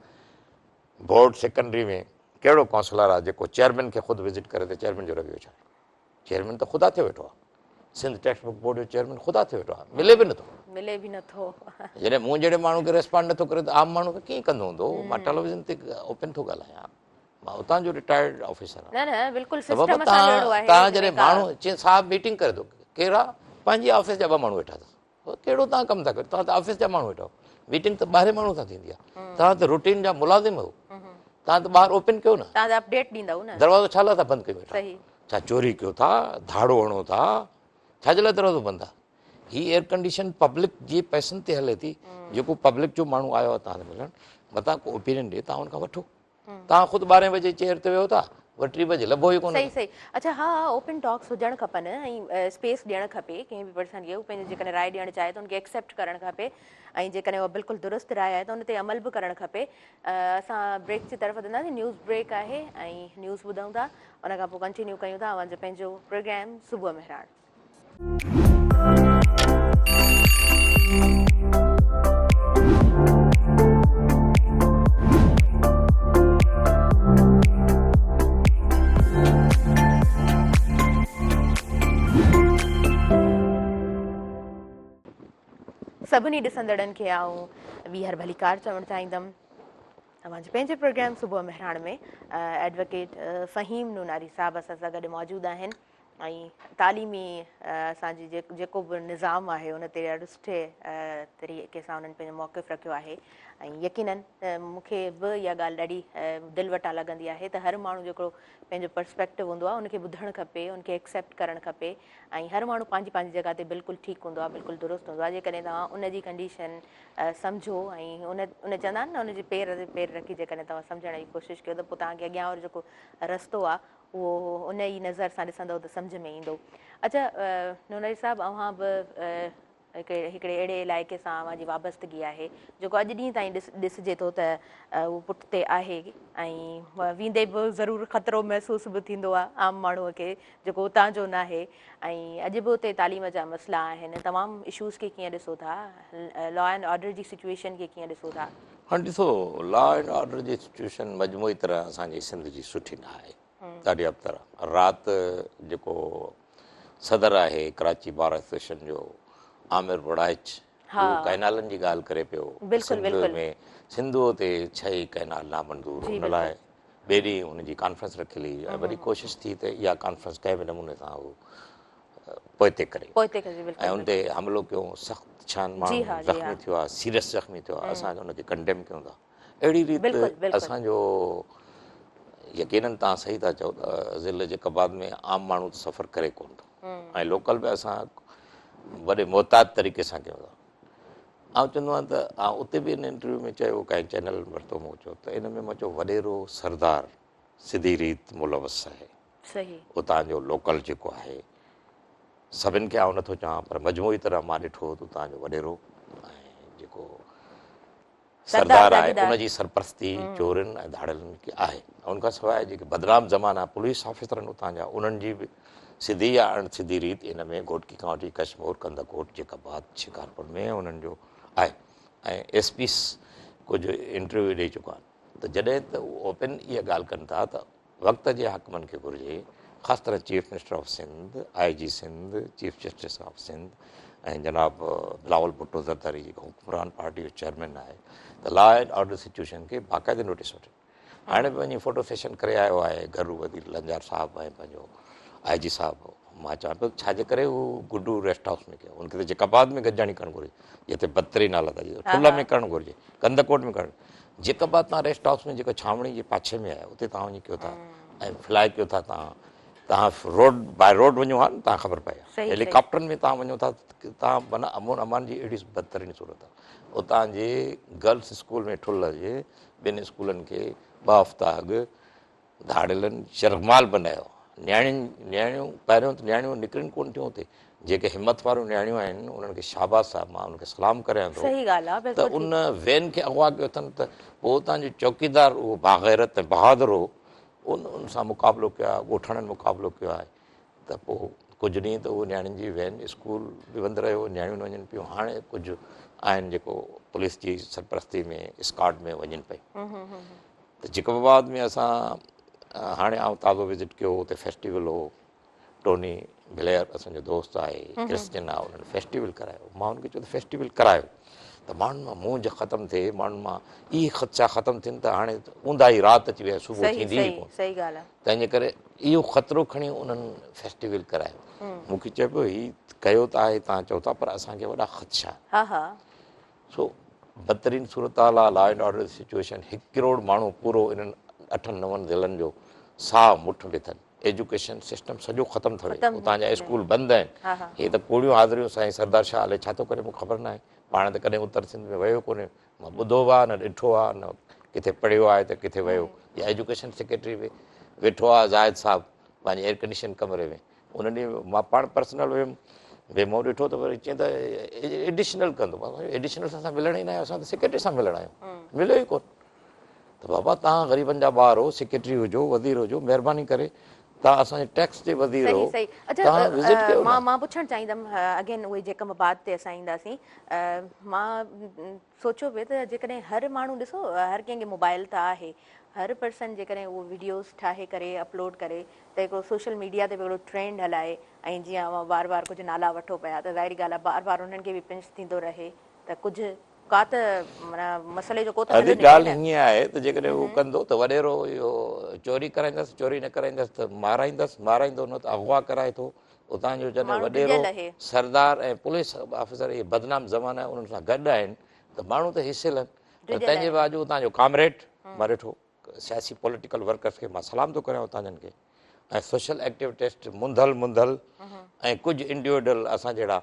बोर्ड सेकेंडरी में कहिड़ो काउंसलर आहे जेको चेयरमैन खे ख़ुदि विज़िट करे त चेयरमैन जो रवैयो छा आहे? चेयरमैन त ख़ुदा थियो वेठो आहे, सिंध टेक्स्ट बुक बोर्ड जो चेयरमैन ख़ुदा थियो वेठो आहे, मिले बि नथो। जॾहिं मूं जहिड़े माण्हू खे रिस्पॉन्ड नथो करे त आम माण्हू खे कीअं कंदो हूंदो? मां टेलीविज़न ते ओपन थो ॻाल्हायां, मां उतां जो रिटायर्ड ऑफिसर आहियां। तव्हां जॾहिं माण्हू चए साहिबु मीटिंग करे थो, केरु आहे? पंहिंजी ऑफिस जा 2 माण्हू वेठा अथव, कहिड़ो तव्हां कमु था कयो? तव्हां त ऑफिस जा माण्हू वेठा हो, मीटिंग त ॿाहिरि माण्हू सां थींदी आहे, तव्हां त रूटीन जा मुलाज़िम हो, तव्हां त ॿाहिरि ओपन कयो न, अपडेट ॾींदव न, दरवाज़ो छा लाइ था बंदि कयो वेठा? छा चोरी कयो था, धाड़ो हणो था, छाजे लाइ दरवाज़ो बंदि आहे? हीअ एयर कंडीशन पब्लिक जे पैसनि ते हले थी, जेको पब्लिक जो माण्हू आयो आहे तव्हां मिलणु, मतां को ओपिनियन ॾिए, तव्हां हुनखां वठो। तव्हां ख़ुदि 12 बजे चेयर ते वियो था, वरी 3 बजे लभो ई कोन। सही। अच्छा, हा, ओपन टॉक्स हुजणु खपनि ऐं स्पेस ॾियणु खपे कंहिं बि पर्सन खे, पंहिंजे जेकॾहिं राय ॾियणु चाहे त हुनखे एक्सेप्ट करणु खपे, ऐं जेकॾहिं उहा बिल्कुलु दुरुस्त राय आहे त हुन ते अमल बि करणु खपे। असां ब्रेक जी तरफ़ वधंदासीं, न्यूज़ ब्रेक आहे ऐं न्यूज़ ॿुधूं था, उन खां पोइ कंटिन्यू कयूं था अवां जो पंहिंजो प्रोग्राम सुबुह मेहराण। सभिनी ॾिसंदड़नि खे आऊं वीहर भलीकार चवणु चाहींदमि। तव्हांजे पंहिंजे प्रोग्राम सुबुह मेहराण में एडवोकेट फ़हीम नूनारी साहिबु असां सां गॾु मौजूदु आहिनि ऐं तालीमी असांजी जेको बि निज़ाम आहे उन ते ॾाढो सुठे तरीक़े सां उन्हनि पंहिंजो मौक़िफ़ रखियो आहे ऐं यकीनन मूंखे बि इहा ॻाल्हि ॾाढी दिलि वटां लॻंदी आहे त हर माण्हू जेको पंहिंजो पर्सपेक्टिव हूंदो आहे उनखे ॿुधणु खपे, उनखे एक्सेप्ट करणु खपे ऐं हर माण्हू पंहिंजी पंहिंजी जॻह ते बिल्कुलु ठीकु हूंदो आहे, बिल्कुलु दुरुस्त हूंदो आहे। जेकॾहिं तव्हां उनजी कंडीशन सम्झो ऐं उन चवंदा आहिनि न उनजे पेर ते पेर रखी जेकॾहिं तव्हां सम्झण जी कोशिशि कयो त पोइ तव्हांखे अॻियां वारो जेको रस्तो आहे उहो उन ई नज़र सां ॾिसंदव त सम्झ में ईंदो। अच्छा, नूनारी साहिबु, अव्हां बि हिकिड़े अहिड़े इलाइक़े सां अव्हांजी वाबस्तगी आहे जेको अॼु ॾींहं ताईं ॾिसिजे थो त उहो पुठिते आहे ऐं वेंदे बि ज़रूरु ख़तरो महसूस बि थींदो आहे आम माण्हूअ खे जेको उतां जो न आहे ऐं अॼु बि उते तालीम जा मसइला आहिनि। तमामु इशूज़ खे कीअं ॾिसो था, लॉ एंड ऑर्डर जी सिचुएशन खे कीअं ॾिसो था? हाँ ॾिसो, लॉ एंड ऑर्डर जी सिचुएशन मजमूई तरह असांजी सिंध जी सुठी न आहे, ॾाढी अबतर। राति जेको सदर आहे कराची बार एसोसिएशन जो आमिर बुड़ाइच, हा उहो कैनालनि जी ॻाल्हि करे पियो। बिल्कुलु सिंध बिल्कुलु में सिंधुओ ते 6 कैनाल नामंज़ूर, जी उन लाइ ॿिए ॾींहुं हुनजी कॉन्फ्रेंस रखी हुई ऐं वरी कोशिशि थी त इहा कॉन्फ्रेंस कंहिं बि नमूने सां उहो पोइ ते करे पोइ ते कजे ऐं बिल्कुलु उन ते हमलो कयूं, सख़्तु छान जी माण्हू हा जी ज़ख़्मी हा थियो आहे, सीरियस ज़ख़्मी थियो आहे, असां हुनखे कंडेम कयूं था। अहिड़ी रीति बिल्कुलु बिल्कुलु असांजो यकीननि तव्हां सही था चओ त ज़िले जे कबाद में आम माण्हू सफ़र करे कोन थो ऐं लोकल बि असां वॾे मुहताद तरीक़े सां कयूं था। आउं चवंदो आहियां त उते बि हिन इंटरव्यू में चयो, कंहिं चैनल वरितो मूं चयो त इन में मां चयो वॾेरो सरदार सिधी रीत मुलवस आहे, सही उतां जो लोकल जेको आहे सभिनि खे आउं नथो चवां पर मजमूई तरह मां ॾिठो त तव्हांजो वॾेरो ऐं जेको सरदार आहे उनजी सरपरस्ती चोरनि ऐं धाड़ियलनि खे आहे। ऐं उनखां सवाइ जेके बदनाम ज़माना पुलिस ऑफिसर आहिनि उतां जा, उन्हनि जी बि सिधी या अणसिधी रीति इन में घोटकी खां वठी कश्मीर कंदकोट जेकाबाद शिकारपुर में उन्हनि जो आहे। ऐं एसपीस कुझु इंटरव्यू ॾेई चुका आहिनि त जॾहिं त उहे ओपन इहा ॻाल्हि कनि था त वक़्त जे हाकमनि खे घुरिजे, ख़ासि तरह chief minister of Sindh, IG Sindh, chief justice of Sindh ऐं जनाब बिलावल भुट्टो ज़रदारी जेको हुक्मरान पार्टी जो चेयरमैन आहे, त लॉ एंड ऑर्डर सिचुएशन खे बाक़ाइदे नोटिस वठे। हाणे बि वञी फोटो सेशन करे आयो आहे घरू वज़ीर लंजार साहिबु ऐं पंहिंजो IG साहिबु। मां चवां पियो छाजे करे हू गुडू रेस्ट हाउस में कयो, उनखे त जेकाबाद में गॾिजाणी करणु घुरिजे, जिते बदतरीन हालत आहे, ठुला में करणु घुरिजे, कंदकोट में करणु। जेकाबाद तव्हां रेस्ट हाउस में जेको छावणी जे पाछे में आहे उते तव्हां वञी कयो था ऐं फ्लाए कयो था, तव्हां रोड बाय रोड वञो हा न, तव्हां ख़बर पए हेलीकॉप्टरनि में तव्हां वञो था, तव्हां माना अमन अमान जी अहिड़ी बदतरीन सूरत आहे। उतां जे गर्ल्स स्कूल में ठुल जे 2 स्कूलनि खे 2 हफ़्ता अॻु धाड़ियलनि शर्माल बनायो। न्याणियूं पहिरियों त न्याणियूं निकिरनि कोन थियूं हुते, जेके हिमत वारियूं न्याणियूं आहिनि उन्हनि खे शाबाश आहे, मां उनखे सलाम करियां थो त उन वैन खे अॻुवा कयो अथनि त पोइ उतां जो चौकीदार उहो बाग़ैरत ऐं बहादुर हो, उन सां मुक़ाबिलो कयो आहे, ॻोठाणनि मुक़ाबिलो कयो आहे त पोइ कुझु ॾींहं त उहो न्याणियुनि जी वैन स्कूल बि बंदि रहियो, न्याणियूं न वञनि पियूं। हाणे कुझु आहिनि जेको पुलिस जी सरपरस्ती में स्कॉट में वञनि पियूं। त जेकाबाद में असां हाणे आउं ताज़ो विज़िट कयो, उते फेस्टिवल हो, टोनी ब्लेयर असांजो दोस्त आहे, क्रिश्चन आहे, उन्हनि फेस्टिवल करायो। मां हुनखे चयो त फेस्टिवल करायो त माण्हुनि मां मुंहुं ख़तमु थिए, माण्हुनि मां इहे ख़दशा ख़तमु थियनि त हाणे ऊंदाही राति अची वई आहे, सुबुह थींदी ई कोन। तंहिंजे करे इहो ख़तरो खणी उन्हनि फेस्टिवल करायो। मूंखे चए पियो हीउ कयो त आहे, तव्हां चओ था, पर असांखे वॾा ख़दशा आहिनि। सो बदतरीन सूरत हाल आहे, law and order situation. 1 crore माण्हू पूरो इन्हनि 8-9 ज़िलनि जो साह मुठ में अथनि। एजुकेशन सिस्टम सॼो ख़तमु थो रहे, उतां जा स्कूल बंदि आहिनि। हे त कूड़ियूं हाज़िरियूं साईं सरदार शाह हले छा थो करे मूंखे ख़बर न आहे, पाण त कॾहिं उत्तर सिंध में वियो कोन्हे, मां ॿुधो आहे न ॾिठो आहे न किथे पढ़ियो आहे त किथे वियो। या एजुकेशन सेक्रेटरी बि वेठो आहे ज़ाहिद साहिबु पंहिंजे एयर कंडीशन कमरे में, उन ॾींहुं मां पाण पर्सनल वियुमि, वेमो ॾिठो त वरी चईं त एडिशनल कंदो। एडिशनल सां असां मिलण ई न आहियूं, असां त सेक्रेटरी सां मिलणु आहियूं, मिलियो ई कोन। त बाबा तव्हां ग़रीबनि जा ॿार हो, सेक्रेटरी हुजो, वज़ीर हुजो, महिरबानी करे तव्हां असांजे टैक्स जे वज़ीर हो, तव्हां विज़िट कयो न। मां पुछणु चाहींदमि अगेन उहे जेका बात ते असां ईंदासीं। मां सोचियो पियो त जेकॾहिं हर माण्हू ॾिसो हर कंहिंखे मोबाइल त आहे, हर पर्सन जेकॾहिं उहो वीडियोस ठाहे करे अपलोड करे त हिकिड़ो सोशल मीडिया ते हिकिड़ो ट्रेंड हलाए ऐं जीअं बार बार कुझु नाला वठो पिया त ज़ाहिरी ॻाल्हि आहे बार बार उन्हनि खे बि पिंच थींदो रहे त कुझु का त माना मसइले जो को त हल निकिरे न। ॻाल्हि हीअं आहे त जेकॾहिं उहो कंदो त वॾेरो इहो चोरी कराईंदसि, चोरी न कराईंदसि त माराईंदो न त अगवा कराए थो। उतां जो जॾहिं वॾेरो सरदार ऐं पुलिस ऑफिसर इहे बदनाम ज़माना उन्हनि सां गॾु आहिनि त माण्हू त हिसे लनि। त तंहिंजे बावजूदि उतां जो कामरेड मां ॾिठो, सियासी पॉलिटिकल वर्कर्स खे मां सलाम थो करियां उतां जनि खे, ऐं सोशल एक्टिविटिस्ट मुंधल ऐं कुझु इंडिविजुअल असां जहिड़ा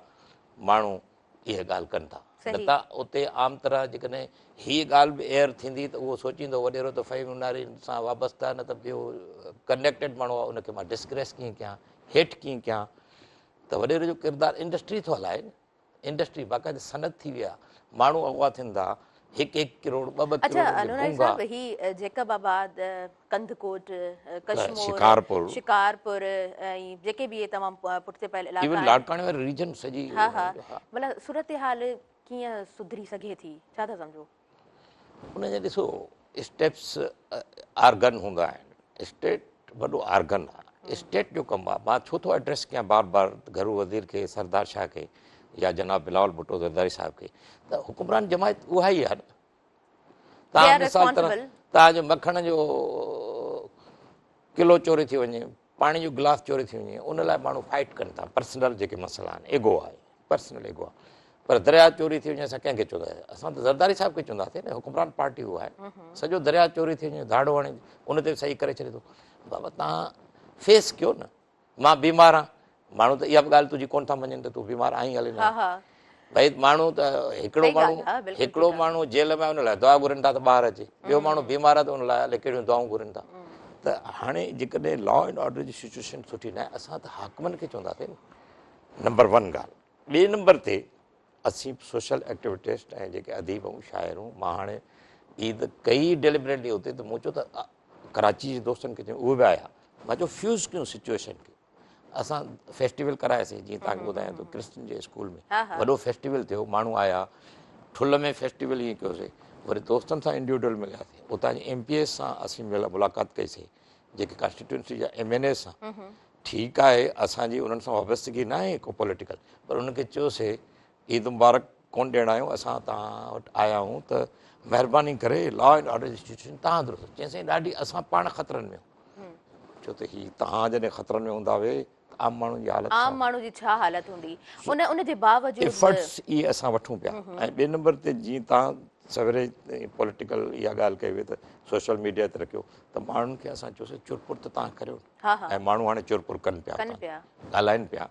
माण्हू इहा ॻाल्हि कनि था। न त उते आम तरह जेकॾहिं हीअ ॻाल्हि बि एयर थींदी त उहो सोचींदो वॾेरो त फ़हीम नारी सां वाबस्ता न त ॿियो कनेक्टेड माण्हू आहे, उनखे मां डिस्क्रेस कीअं कयां, हेठि कीअं कयां। त वॾेरे जो किरदारु इंडस्ट्री थो हलाए न, इंडस्ट्री बाक़ाइदे सनत थी विया, माण्हू अॻुवा थियनि था, 1-1 करोड़ 2-2 करोड़ ही जेकाबाद, कंदकोट, कश्मीर, शिकारपुर ऐं जेके बि इहे तमामु पुठिते पयल इलाइक़ा इवन लाड़काणे वारी रीजन सॼी। हा मतिलबु सूरत हाल कीअं सुधरी सघे थी, छा था सम्झो? उनजे ॾिसो स्टेप्स आर्गन हूंदा आहिनि, स्टेट वॾो आर्गन आहे, स्टेट जो कमु आहे। मां छो थो एड्रेस कयां बार बार घरू वज़ीर खे, सरदार शाह खे या जनाब बिलावल भुट्टो ज़रदारी साहिब खे, त हुकुमरान जमायत उहा ई आहे न। तव्हां मिसाल तरह तव्हांजो मखण जो किलो चोरी थी वञे, पाणी जो गिलास चोरी थी वञे, उन लाइ माण्हू फाइट कनि था, पर्सनल जेके मसइला आहिनि, एगो आहे, पर्सनल एगो आहे। पर दरिया चोरी थी वञे असां कंहिंखे चवंदासीं? असां त ज़रदारी साहिब खे चवंदासीं न, हुकुमरान पार्टी उहा आहे। सॼो दरिया चोरी थी वञे, धाड़ो हणे उन ते सही करे छॾे थो। बाबा तव्हां फेस कयो न, मां बीमार आहियां, माण्हू त इहा बि ॻाल्हि तुंहिंजी कोन था मञनि त तूं बीमार आहीं हले न। भई माण्हू त हिकिड़ो माण्हू जेल में उन लाइ दुआ घुरनि था त ॿाहिरि अचे, ॿियो माण्हू बीमार आहे त उन लाइ हले कहिड़ियूं दुआऊं घुरनि था। त हाणे जेकॾहिं लॉ एंड ऑर्डर जी सिचुएशन सुठी न आहे, असां त हाकमनि खे चवंदासीं न, नंबर 1 ॻाल्हि। ॿिए नंबर ते असीं सोशल एक्टिविटिस्ट ऐं जेके अदीब ऐं शाइरूं, मां हाणे ईद कई डेलिबरेटली हुते, त मूं चयो त कराची जे दोस्तनि खे चयो, उहे बि आया, मां चयो फ्यूज़ कयूं सिचुएशन खे। असां फेस्टिवल करायासीं, जीअं तव्हांखे ॿुधायां थो, क्रिश्चन जे स्कूल में वॾो फेस्टिवल थियो, माण्हू आया, ठुल में फेस्टिवल ईअं कयोसीं। वरी दोस्तनि सां इंडिविजुअल मिलियासीं, उतां जी MPS सां असीं मुलाक़ात कईसीं, जेके कॉन्स्टिट्यूंसी जा MNA सां। ठीकु आहे, असांजी उन्हनि सां वाबस्तगी न आहे को पॉलिटिकल, पर उनखे चयोसीं ईद मुबारक कोन ॾियणु आहियूं, असां तव्हां वटि आया आहियूं, त महिरबानी करे लॉ एंड ऑर्डर जी सिचुएशन तव्हां दुरुस्त। चईंसीं ॾाढी असां पाण ख़तरनि में, छो त हीअ तव्हां जॾहिं ख़तरनि में हूंदा हुए, आम माण्हू जी हालत, आम माण्हू जी छा हालत हूंदी, उन जे बावजूद एफर्ट्स इहे असां वठूं पिया। ऐं ॿिए नंबर ते जीअं तव्हां सवेरे पॉलिटिकल इहा ॻाल्हि कई हुई त सोशल मीडिया ते रखियो, त माण्हुनि खे असां चयोसीं चुरपुर त तव्हां करियो, ऐं माण्हू हाणे चुरपुर कनि पिया, ॻाल्हाइनि पिया,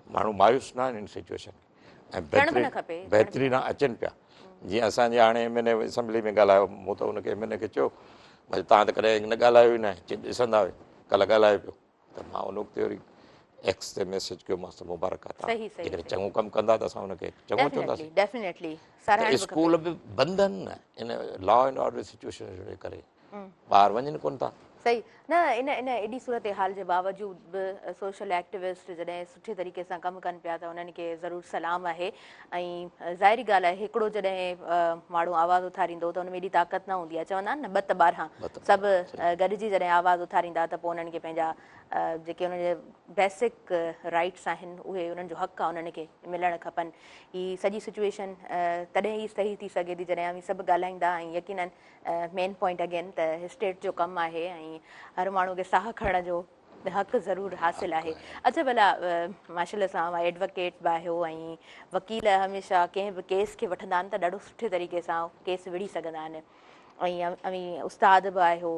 माण्हू मायूस न आहिनि इन सिचुएशन में, ऐं बहितरीन अचनि पिया। जीअं असांजे हाणे MNA असेंबली में ॻाल्हायो, मूं त हुनखे MNA खे चयो, भई तव्हां त कॾहिं न ॻाल्हायो ई न आहे, ॾिसंदा हुआ, कल्ह ॻाल्हाए पियो, त मां उन वक़्तु वरी एक्स ते मैसेज कयोमांसि, मुबारक आहे, तव्हां जेकॾहिं चङो कमु कंदा त असां हुनखे चङो चवंदासीं। स्कूल बि बंदि आहिनि न इन लॉ एंड ऑर्डर सिचुएशन जे करे, ॿार वञनि कोन था। सही न, इन एॾी सूरत हाल जे बावजूद बि सोशल एक्टिविस्ट जॾहिं सुठे तरीक़े सां कमु कनि पिया, त उन्हनि खे ज़रूरु सलाम आहे। ऐं ज़ाहिरी ॻाल्हि आहे, हिकिड़ो जॾहिं माण्हू आवाज़ु उथारींदो त हुन में एॾी ताक़त न हूंदी आहे। चवंदा आहिनि न, 2 त 12 सभु गॾिजी जॾहिं आवाज़ु उथारींदा त पोइ उन्हनि खे पंहिंजा जेके उन्हनि जे बेसिक राइट्स आहिनि, उहे उन्हनि जो हक़ आहे, उन्हनि खे मिलणु खपनि। हीअ सॼी सिचुएशन तॾहिं ई सही थी सघे थी जॾहिं असीं सभु ॻाल्हाईंदा। ऐं यकीनन मेन पॉइंट अगेन त स्टेट जो कमु आहे, ऐं हर माण्हू खे साह खणण जो हक़ ज़रूरु हासिलु आहे। अच्छा भला माशाल्लाह सां एडवोकेट बि आहियो, ऐं वकील हमेशह कंहिं बि केस खे वठंदा आहिनि त ॾाढो सुठे तरीक़े सां केस विड़ी सघंदा आहिनि। ऐं उस्ताद बि आहियो,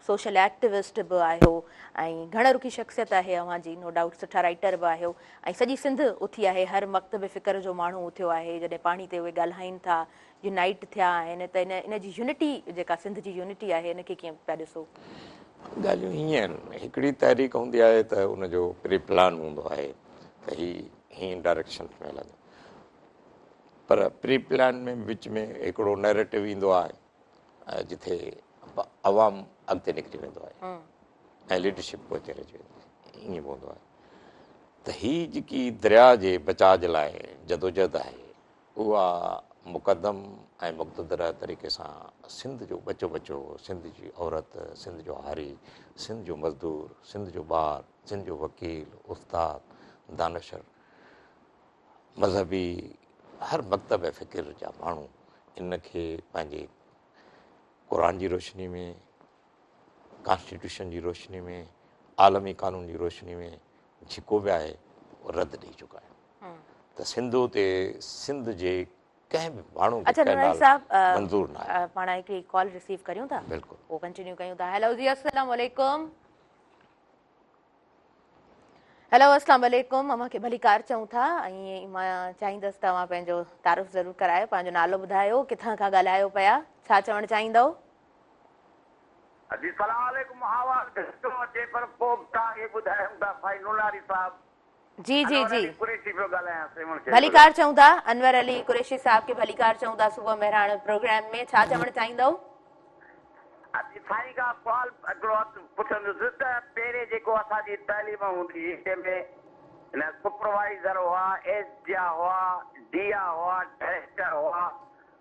सोशल एक्टिविस्ट बि आहियो, ऐं घण रुखी शख़्सियत आहे अव्हां जी, नो डाउट सुठा राइटर बि आहियो, ऐं सॼी सिंध उथी आहे, हर मकतब फ़िक्र जो माण्हू उथियो आहे। जॾहिं पाणी ते उहे ॻाल्हाइनि था, यूनाइट थिया आहिनि, त इन जी यूनिटी जेका सिंध जी यूनिटी आहे, इनखे कीअं पिया ॾिसो? ॻाल्हियूं हीअं आहिनि, हिकिड़ी तहरीक हूंदी आहे त उनजो प्री प्लान हूंदो आहे त हीअं डायरेक्शन में हलंदो, पर प्री प्लान में विच में हिकिड़ो नैरेटिव ईंदो आहे जिथे अवाम अॻिते निकिरी वेंदो आहे ऐं लीडरशिप पोइ रहिजी वेंदी, ईअं पवंदो आहे। त हीअ जेकी दरिया जे बचाव जे लाइ जदोजहद आहे, उहा मुक़दम ऐं मुक़तदर तरीक़े सां सिंध जो बचो, सिंध जी औरत, सिंध जो हारी, सिंध जो मज़दूर, सिंध जो ॿार, सिंध जो वकील, उस्ताद, दानशर, मज़हबी, हर मकतब ऐं फ़िकिर जा माण्हू इनखे पंहिंजे क़ुरान जी रोशनी में, कॉन्स्टिट्यूशन जी रोशनी में, आलमी कानून जी रोशनी में जेको बि आहे उहो रद्द ॾेई चुका आहिनि। त सिंधु ते सिंध जे कंहिं बि माण्हू खे मंज़ूर न आहे। पाण हिकिड़ी कॉल रिसीव करियूं था, बिल्कुलु पोइ कंटिन्यू कयूं था। हेलो जी, अस्सलाम वालेकुम। हेलो अस्सलाम वालेकुम, अमां खे भली कार चऊं था, ऐं मां चाहींदसि तव्हां पंहिंजो तारुफ़ ज़रूरु करायो, पंहिंजो नालो ॿुधायो, किथां खां ॻाल्हायो पिया, छा चवणु चाहींदव? जी सलाम वालेकुम। आवाज़ घटि अचे पर पोइ तव्हांखे ॿुधायूं था भाई नुलारी साहब। जी जी जी, कुरैशी पियो ॻाल्हायां। भली कार चऊं था, अनवर अली कुरैशी साहब खे भली कार चऊं था सुबुह महिराण प्रोग्राम में, छा चवणु चाहींदव? साईं खां सवाल हिकिड़ो पुछंदुसि त पहिरें जेको असांजी तालीम हूंदी हुई, जंहिंमें सुपरवाइज़र हुआ, एस जा हुआ, डिया हुआ, डायरेक्टर हुआ,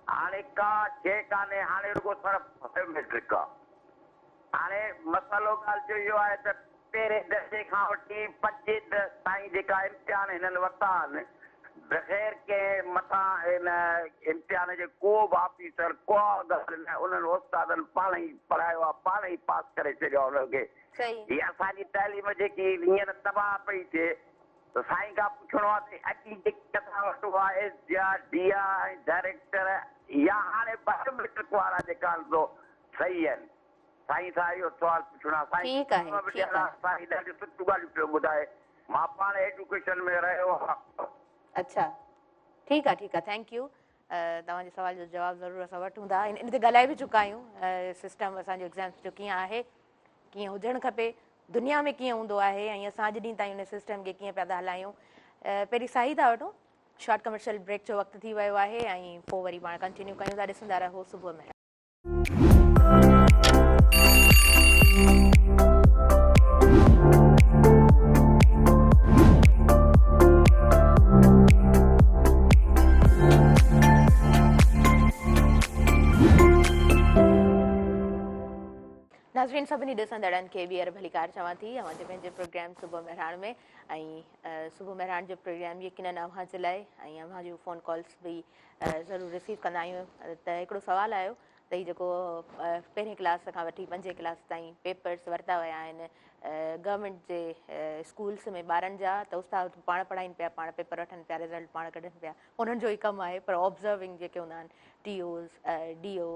हाणे का शइ कान्हे, हाणे रुगो सिर्फ़ु बायोमेट्रिक आहे। हाणे मसालो ॻाल्हि जो इहो आहे त पहिरें दर्जे खां वठी 25 ताईं जेका इम्तिहान हिननि वरिता आहिनि, बग़ैर कंहिं मथां हिन इम्तिहान जे को बि ऑफिसर को ॻाल्हि न, उन्हनि उस्तादनि पाण ई पढ़ायो आहे, पाण ई पास करे छॾियो आहे उनखे। हीअ असांजी तालीम जेकी हींअर तबाह पई थिए, त साईं खां पुछणो आहे त अॼु जेकी असां वटि उहा DIA ऐं डायरेक्टर या हाणे बायोमेट्रिक वारा जेका आहिनि सही आहिनि। साईं सां इहो सुवाल पुछणो आहे। साईं ॾाढियूं सुठियूं ॻाल्हियूं पियो ॿुधाए, मां पाण एजुकेशन में रहियो आहे। अच्छा, ठीकु आहे, थैंक यू। तव्हांजे सवाल जो जवाबु ज़रूरु असां वठूं था। इन ते ॻाल्हाए बि चुका आहियूं, सिस्टम असांजो एग्ज़ाम्स जो कीअं आहे, कीअं हुजणु खपे, दुनिया में कीअं हूंदो आहे, ऐं असां अॼु ॾींहं ताईं उन सिस्टम खे कीअं पिया था हलायूं। पहिरीं साही था वठूं, शॉर्ट कमर्शियल ब्रेक जो वक़्तु थी वियो आहे, ऐं पोइ वरी पाण कंटिन्यू कयूं था। ॾिसंदा रहो सुबुह में। नाज़रीन सभिनी ॾिसंदड़नि खे ॿीहर भलीकार चवां थी अव्हांजे पंहिंजे प्रोग्राम सुबुह मेहरान में। ऐं सुबुह मेहरान जो प्रोग्राम यकीनन अव्हां जे लाइ ऐं अव्हां जूं फ़ोन कॉल्स बि ज़रूरु रिसीव कंदा आहियूं। त हिकिड़ो सुवालु आयो त हीउ जेको पहिरें क्लास खां वठी 5 क्लास ताईं पेपर्स वरिता विया आहिनि गवर्नमेंट जे स्कूल्स में ॿारनि जा, त उस्ताद पाण पढ़ाइनि पिया, पाण पेपर वठनि पिया, रिज़ल्ट पाण कढनि पिया, उन्हनि जो ई कमु आहे। पर ऑब्ज़र्विंग जेके हूंदा आहिनि TOs DO,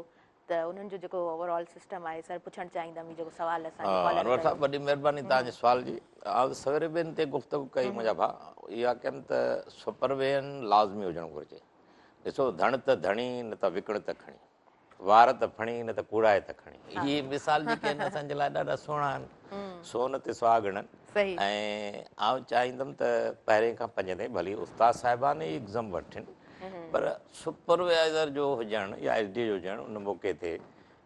त उन्हनि जो जेको ओवरऑल सिस्टम आहे, सर पुछणु चाहींदमि जेको सुवाल अनवर साहब, वॾी महिरबानी तव्हांजे सुवाल जी। सवेरे ॿियनि ते गुफ़्तगू कई मुंहिंजा भाउ, इहा कनि त सुपरविजन लाज़मी हुजणु घुरिजे। ॾिसो, धण त धणी, न त विकिण त खणी, वार त फणी, न त कूड़ाए त खणी। इहे मिसाल जेके आहिनि असांजे लाइ ॾाढा सुहिणा आहिनि, सोन ते सुहागणनि। ऐं आउं चाहींदुमि त पहिरें खां 5 ताईं भली उस्ताद साहिबान ई एग्ज़ाम वठनि, पर सुपरवाइज़र जो हुजणु या SD जो हुजणु उन मौक़े ते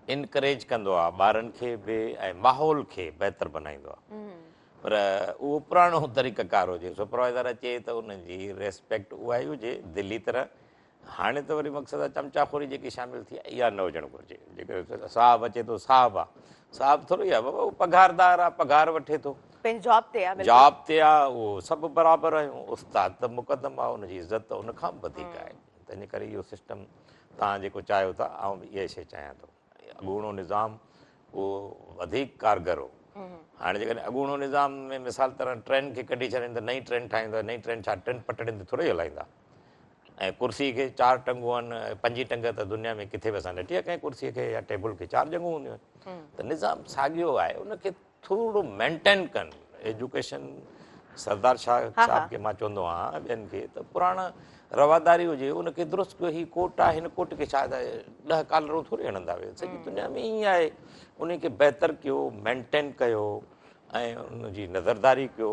इनकरेज कंदो आहे ॿारनि खे बि ऐं माहौल खे बहितर बनाईंदो आहे। पर उहो पुराणो तरीक़ाकार हुजे, सुपरवाइज़र अचे त उनजी रेस्पेक्ट उहा ई हुजे दिली तरह। हाणे त वरी मक़सदु आहे चमचाखोरी जेकी शामिलु थी आहे, इहा न हुजणु घुरिजे। जेको साहब अचे थो, साहब आहे, साहब थोरी आहे बाबा, उहो पघारदार आहे, पघार वठे थो, जॉब ते आहे, उहो सभु बराबरि आहियूं। उस्ताद त मुक़दम आहे, उनजी इज़त त उनखां बि वधीक आहे। तंहिंजे करे इहो सिस्टम तव्हां जेको चाहियो था, आउं इहा शइ चाहियां थो। अॻूणो निज़ाम उहो वधीक कारगर हो। हाणे जेकॾहिं अॻूणो निज़ाम में मिसाल तरह ट्रेन खे कढी छॾीनि त नई ट्रेन ठाहींदा, नई ट्रेन छा 3 पटड़ियुनि ते थोरी हलाईंदा। ऐं कुर्सी खे 4 टंगूं आहिनि, 5 टंग त दुनिया में किथे बि असां ॾिठी आहे कंहिं कुर्सीअ खे या टेबल खे 4 जंगूं हूंदियूं आहिनि। त निज़ाम साॻियो आहे, उनखे थोरो मेंटेन कनि। एजुकेशन सरदार शाह साहिब खे मां चवंदो आहियां ॿियनि खे त पुराणा रवादारी हुजे, उनखे दुरुस्त कयो। हीउ कोट आहे, हिन कोट खे छा 10 कॉलरूं थोरी हणंदा हुआ, सॼी दुनिया में ईअं आहे। उनखे बहितर कयो, मेंटेन कयो ऐं उनजी नज़रदारी कयो।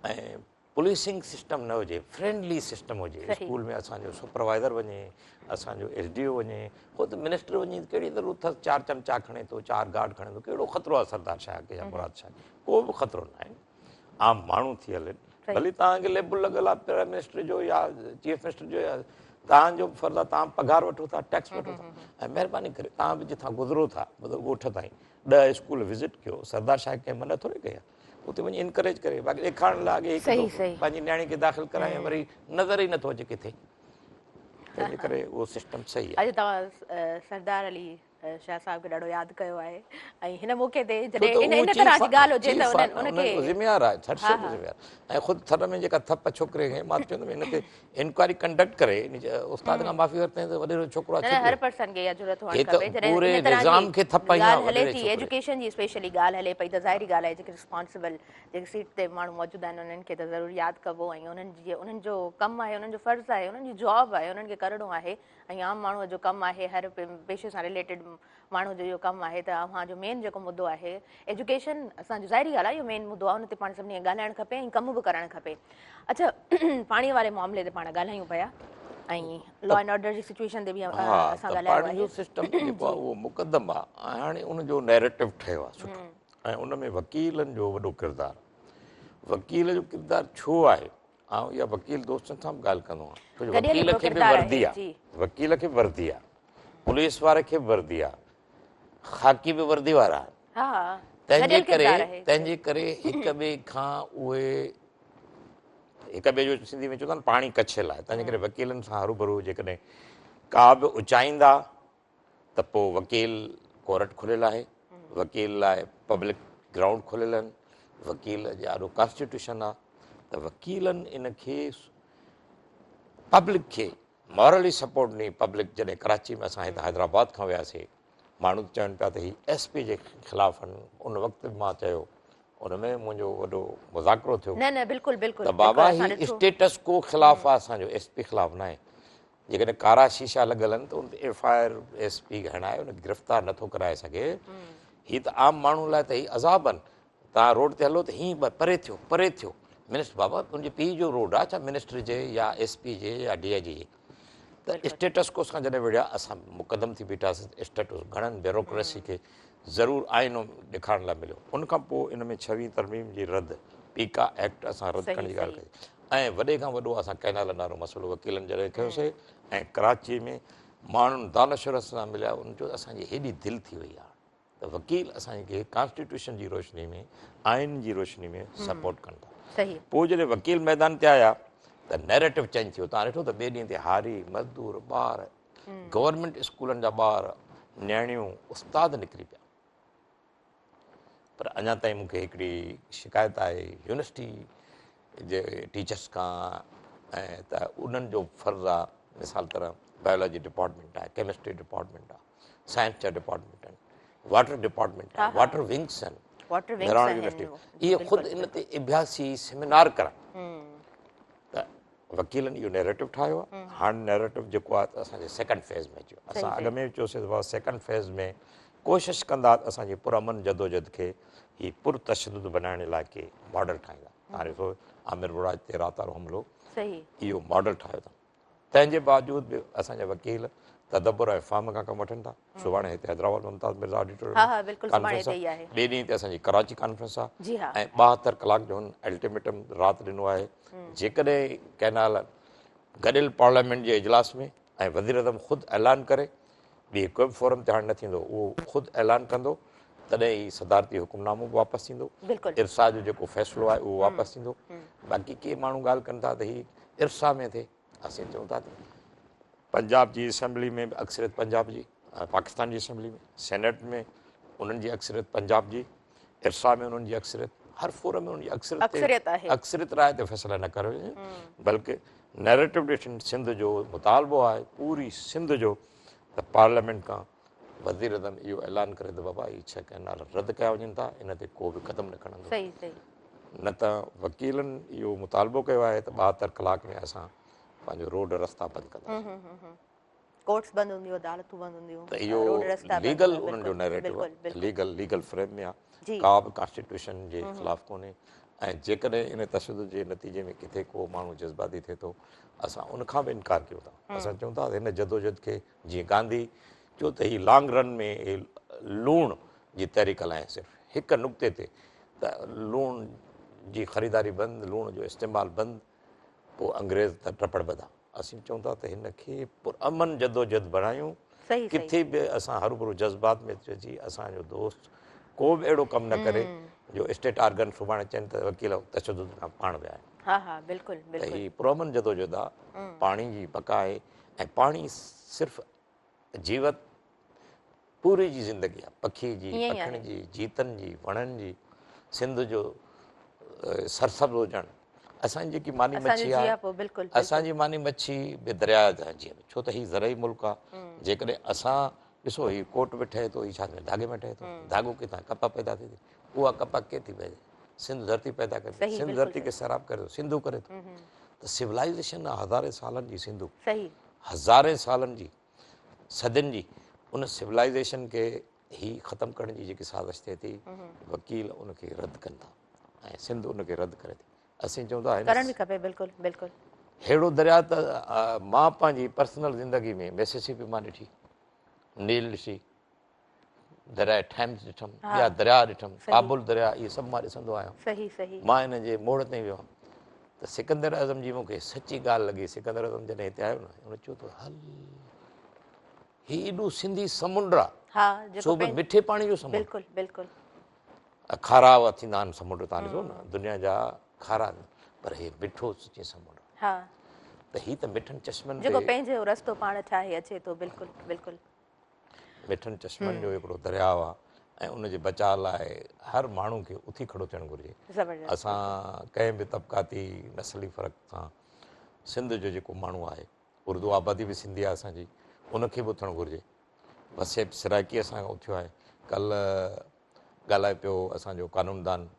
ऐं पुलिसिंग सिस्टम न हुजे, फ्रेंडली सिस्टम हुजे। स्कूल में असांजो सुपरवाइज़र वञे, असांजो SDO वञे, हो त मिनिस्टर वञे, कहिड़ी ज़रूरत अथसि 4 चमचा खणे थो, 4 गार्ड खणे थो, कहिड़ो ख़तरो आहे सरदार शाह खे या मुराद शाह खे? को बि ख़तरो न आहे। आम माण्हू थी हले, भली तव्हांखे लेबल लॻल आहे प्राइम मिनिस्टर जो या चीफ मिनिस्टर जो, या तव्हांजो फर्ज़ु आहे, तव्हां पघार वठो था, टैक्स वठो था। ऐं महिरबानी करे तव्हां बि जिथां गुज़रो था, मतिलबु ॻोठ ताईं 10 स्कूल विज़िट कयो। सरदार शाह खे मना थोरी कई आहे, उते वञी इनकरेज करे। बाक़ी ॾेखारण लाइ पंहिंजी न्याणी खे दाख़िल कराए, वरी नज़र ई नथो अचे किथे। तंहिंजे करे उहो सिस्टम सही आहे। अॼु तव्हां सरदार अली शाह साहिब खे ॾाढो यादि कयो आहे, ऐं हिन मौक़े ते जॾहिं इन तरह जी ॻाल्हि हुजे त उनखे ज़िम्मेवार आहे, हर शइ जो ज़िम्मेवार। ऐं ख़ुदि थर में जेका थप छोकिरे खे, मां चवंदुमि हिनखे इंक्वायरी कंडक्ट करे, उस्ताद खां माफ़ी वरिते त वॾे छोकिरो आहे। हर पर्सन खे इहा ज़रूरत हुअणु खपे। पूरे निज़ाम खे थप ॻाल्हि हले थी, एजुकेशन जी स्पेशली ॻाल्हि हले पई, त ज़ाहिरी ॻाल्हि आहे जेके रिस्पॉन्सिबल जेके सीट ते माण्हू मौजूदु आहिनि उन्हनि खे त ज़रूरु यादि कबो। ऐं उन्हनि जो कमु आहे, उन्हनि जो फ़र्ज़ु आहे, उन्हनि जी जॉब आहे, उन्हनि खे करिणो आहे। ऐं आम माण्हूअ जो कमु आहे, हर पेशे सां रिलेटेड माण्हू जो इहो कमु आहे। त अव्हांजो मेन जेको मुद्दो आहे एजुकेशन, असांजो ज़ाहिरी ॻाल्हि आहे, इहो मेन मुद्दो आहे, उन ते पाण सभिनी खे ॻाल्हाइणु खपे ऐं कमु बि करणु खपे। अच्छा, पाणीअ वारे मामले ते पाण ॻाल्हायूं पिया, ऐं लॉ एंड ऑर्डर जी सिचुएशन ते बि असां ॻाल्हायो आहे। जो सिस्टम जेको आहे उहो मुक़दम आहे, ऐं हाणे उनजो नैरेटिव ठहियो आहे सुठो। ऐं उन में वकीलनि जो वॾो किरदारु, वकील जो किरदारु छो आहे, ऐं इहा वकील दोस्तनि सां बि ॻाल्हि कंदो आहियां। वकील खे बि वर्दी आहे, वकील खे वर्दी आहे, पुलिस वारे खे बि वर्दी आहे, ख़ाकी बि वर्दी वारा आहिनि। हा तंहिंजे गॾियल किरदार आहे। करे हिक ॿिए खां उहे हिक ॿिए जो सिंधी में चवंदा आहिनि पाणी कछियल आहे। तंहिंजे करे वकीलनि सां हरूभरू जेकॾहिं का बि उचाईंदा त पोइ वकील कोर्ट खुलियल आहे, वकील लाइ पब्लिक ग्राउंड खुलियल आहिनि, वकील जो ॾाढो कॉन्स्टिट्यूशन आहे। त वकीलनि इन खे पब्लिक खे मॉरली सपोर्ट ॾिनी। पब्लिक जॾहिं कराची में असां हिते हैदराबाद खां वियासीं, माण्हू चवनि पिया त ही SP जे ख़िलाफ़ु आहिनि। उन वक़्तु मां चयो, उनमें मुंहिंजो वॾो मुज़ाकिरो थियो न न बिल्कुलु बिल्कुलु त बाबा असां ही ॾिठो। स्टेटस को ख़िलाफ़ु आहे, असांजो SP ख़िलाफ़ु न आहे। जेकॾहिं कारा शीशा लॻल आहिनि त उन ते FIR SP हणाए उन गिरफ़्तार नथो कराए सघे। हीअ त आम माण्हू लाइ त ही अज़ाब आहिनि। तव्हां रोड ते हलो त हीअं परे थियो परे थियो। मिनिस्टर बाबा तुंहिंजे पीउ जो रोड आहे छा, मिनिस्टर जे या SP जे या DIG जे? त स्टेटस को सां जॾहिं विढ़िया असां मुक़दम थी बीठासीं। स्टेटस घणनि ब्यूरोक्रेसी खे ज़रूरु आइनो ॾेखारण लाइ मिलियो। उनखां पोइ इन में 6वीं तरमीम जी रद्द, पीका एक्ट असां रद्द करण जी ॻाल्हि कई। ऐं वॾे खां वॾो असां कैनाल वारो मसइलो वकीलनि जॾहिं कयोसीं ऐं कराची में माण्हुनि दानशूर सां मिलिया, उनजो असांजी हेॾी दिलि थी वई आहे त वकील असांखे कॉन्स्टिट्यूशन जी रोशनी में, आइन जी रोशनी में सपोर्ट कनि था। सही पोइ जॾहिं वकील मैदान ते आया त नैरेटिव चेंज थियो। तव्हां ॾिठो त ॿिए ॾींहं ते हारी मज़दूर ॿार, गवर्नमेंट स्कूलनि जा ॿार, नियाणियूं, उस्ताद निकिरी पिया। पर अञा ताईं मूंखे हिकिड़ी शिकायत आहे यूनिवर्सिटी जे टीचर्स खां, ऐं त उन्हनि जो फ़र्ज़ु आहे, मिसाल तरह बायोलॉजी डिपार्टमेंट आहे, केमिस्ट्री डिपार्टमेंट आहे, साइंस जा डिपार्टमेंट आहिनि, वाटर डिपार्टमेंट आहे, वाटर विंग्स आहिनि, मेराण यूनिवर्सिटी, इहे ख़ुदि इन ते इबियासी सेमिनार कराइनि। त वकीलनि इहो नैरेटिव ठाहियो आहे। हाणे नैरेटिव जेको आहे त असांजे सेकेंड फेज़ में अची वियो। असां अॻ में चयोसीं सेकेंड फेज़ में कोशिशि कंदा असांजी पुरअमन जदोजहद खे ही पुरतशदुद बनाइण लाइ के मॉडल ठाहींदा। तव्हां ॾिसो आमिर बुराज ते रात वारो हमलो, इहो मॉडल ठाहियो अथऊं। तंहिंजे बावजूदि बि असांजा वकील तदब्बर ऐं फार्म खां कमु वठनि था। सुभाणे हिते हैदराबाद मुमताज़ मिर्ज़ा ऑडिटोरियम कॉन्फ्रेंस आहे, ॿिए ॾींहं ते असांजी कराची कॉन्फ्रेंस आहे ऐं 72 कलाक जो हुन अल्टीमेटम राति ॾिनो आहे। जेकॾहिं कैनाल गॾियल पार्लियामेंट जे इजलास में ऐं वज़ीर आज़म ख़ुदि ऐलान करे, ॿिए कोई बि फोरम ते हाणे न थींदो, उहो ख़ुदि ऐलान कंदो, तॾहिं ई सदारती हुकुमनामो बि वापसि थींदो, इर्सा जो जेको फ़ैसिलो आहे उहो वापसि थींदो। बाक़ी के माण्हू ॻाल्हि कनि था त हीअ इर्सा में थिए। असीं चऊं था पंजाब जी असेंबली में बि अक्सरियत पंजाब जी, पाकिस्तान जी असेंबली में, सेनेट में उन्हनि जी अक्सरियत पंजाब जी, इर्सा में उन्हनि जी अक्सरियत, हर फोरम में उनजी अक्सरियत राय ते फ़ैसिला न करे, बल्कि नैरेटिव ॾिठनि सिंध जो मुतालबो आहे पूरी सिंध जो त पार्लियामेंट खां वज़ीर आज़म इहो ऐलान करे त बाबा हीअ 6 कैनाल रद्द कया वञनि था, इन ते को बि क़दम न खणंदो। न त वकीलनि इहो मुतालबो कयो आहे त 72 कलाक में असां पंहिंजो रोड रस्ता बंदि कंदासीं। कोर्ट्स बंदि हूंदियूं, अदालतूं बंदि हूंदियूं, त इहो लीगल उन्हनि जो नैरेटिव आहे, लीगल फ्रेम में आहे, का बि कॉन्स्टिट्यूशन जे ख़िलाफ़ु कोन्हे। ऐं जेकॾहिं इन तशदुद जे नतीजे में किथे को माण्हू जज़्बाती थिए थो, असां उनखां बि इनकार कयूं था। असां चऊं था त हिन जदोजहद खे जीअं गांधी चयो त हीअ लॉन्ग रन में लूण जी तहरीक हलाए, सिर्फ़ु हिकु नुक़्ते ते त लूण जी ख़रीदारी बंदि, लूण जो इस्तेमालु बंदि, पोइ अंग्रेज़ त टपड़ बधा। असीं चऊं था त हिन खे पुरअमन जदोजहद बणायूं, किथे बि असां हरूभरू जज़्बात में अची असांजो दोस्त को बि अहिड़ो कमु न करे जो स्टेट आर्गन सुभाणे चवनि त वकील तशदुद खां पाण विया आहिनि। त हीअ पुरअमन जदोजहद आहे, पाणी जी बका आहे। ऐं पाणी सिर्फ़ु जीवत पूरी जी ज़िंदगी आहे, पखी जी, पखियुनि जी, जीतनि जी, वणनि जी, सिंध जो सरसब्ज़ हुजणु। असांजी जेकी मानी मच्छी आहे, असांजी मानी मच्छी बि दरिया जा जीअं, छो त हीउ ज़रई मुल्क आहे। जेकॾहिं असां ॾिसो हीउ कोट में ठहे थो, हीउ छा धागे में ठहे थो, धागो किथां कपा पैदा थिए थी, उहा कपा कीअं थी पए, सिंध धरती पैदा करे थी, सिंध धरती खे सैराब करे थो, सिंधू करे थो। त सिविलाइज़ेशन आहे हज़ारे सालनि जी, सिंधू हज़ारे सालनि जी, सदियुनि जी, उन सिविलाइज़ेशन खे ही ख़तमु करण जी जेकी साज़िश थिए थी, वकील उनखे रद्द कनि था ऐं सिंध उनखे रद्द करे थी। असीं चऊं था अहिड़ो दरिया त मां पंहिंजी पर्सनल ज़िंदगी में मिसिसिपी मां ॾिठी, नील ॾिठी, दरिया थेम्स ॾिठमि, ॿिया दरिया ॾिठमि, काबुल दरिया, इहे सभु मां ॾिसंदो आहियां। मां हिन जे मोड़ ते वियो हुअमि त सिकंदर आज़म जी मूंखे सची ॻाल्हि लॻी। सिकंदर आज़म जॾहिं हिते आयो न, हुन चयो त हल ही एॾो सिंधी समुंड आहे, हा जेको सो बि मिठे पाणी जो समुंड। बिल्कुलु बिल्कुलु खारा थींदा आहिनि समुंड, तव्हां ॾिसो न दुनिया जा खारा, पर हे मिठो सची समुंड। हा त ही त मिठनि चश्मनि जेको ते, पंहिंजो रस्तो पाण ठाहे अचे थो। बिल्कुलु बिल्कुलु मिठनि चश्मनि जो हिकिड़ो दरियाउ आहे, ऐं उनजे बचाव लाइ हर माण्हू खे उथी खड़ो थियणु घुरिजे। ज़बरदस्त असां कंहिं बि तबक़ाती नस्ली फ़र्क़ सां सिंध जो जेको माण्हू आहे, उर्दू आबादी बि सिंधी आहे असांजी, उनखे बि उथणु घुरिजे। वसेब सिराइकी असां उथियो आहे। कल्ह ॻाल्हाए पियो असांजो कानूनदान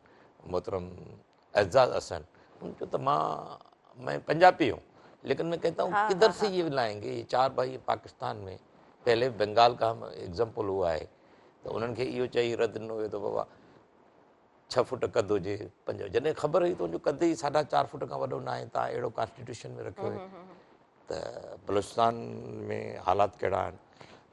मोहतरम एज़ाज़ अहसन, उन चयो त मैं पंजाबी हूँ, लेकिन मैं कहता हूँ किधर से ये लाएंगे, ये 4 भाई पाकिस्तान में, पहले बंगाल का हम एग्ज़ाम्पल हुआ आहे। त उन्हनि खे इहो चई रद्द ॾिनो वियो त बाबा 6 फुट कद हुजे, 5, जॾहिं ख़बर हुई तुंहिंजो कद ई 4.5 फुट खां वॾो न आहे, तव्हां अहिड़ो कॉन्स्टिट्यूशन में रखियो हुई। त बलूचिस्तान में हालात कहिड़ा आहिनि,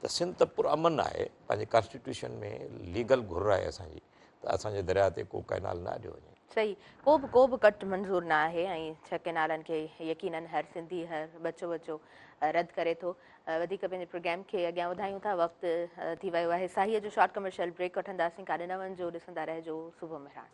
त सिंध त पुरअमन आहे, पंहिंजे कॉन्स्टिट्यूशन में लीगल घुर आहे असांजी, त असांजे दरिया ते को कैनाल न ॾियो वञे। सही, को बि कट मंज़ूर न आहे, ऐं 6 कैनालनि खे यकीनन हर सिंधी हर बचो रद्द करे थो। वधीक पंहिंजे प्रोग्राम खे अॻियां वधायूं था, वक़्तु थी वियो आहे साईअ जो। शॉर्ट कमर्शियल ब्रेक वठंदासीं, काॾे न वञिजो, ॾिसंदा रहिजो सुबुह मेहरान।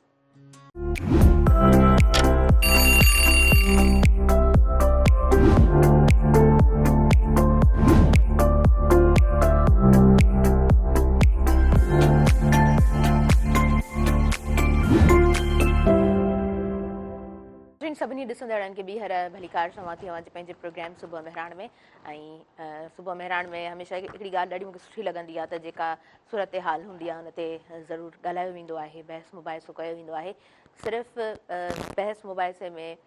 सभिनी ॾिसंदड़नि खे ॿीहर भलीकार चवां थी अवां जे पंहिंजे प्रोग्राम सुबुह मेहरान में। ऐं सुबुह मेहरान में हमेशह हिकिड़ी ॻाल्हि ॾाढी मूंखे सुठी लॻंदी आहे त जेका सूरत हाल हूंदी आहे हुन ते ज़रूरु ॻाल्हायो वेंदो आहे, बहस मुबाहिसो कयो वेंदो आहे। सिर्फ़ु बहस मुबाहिसे में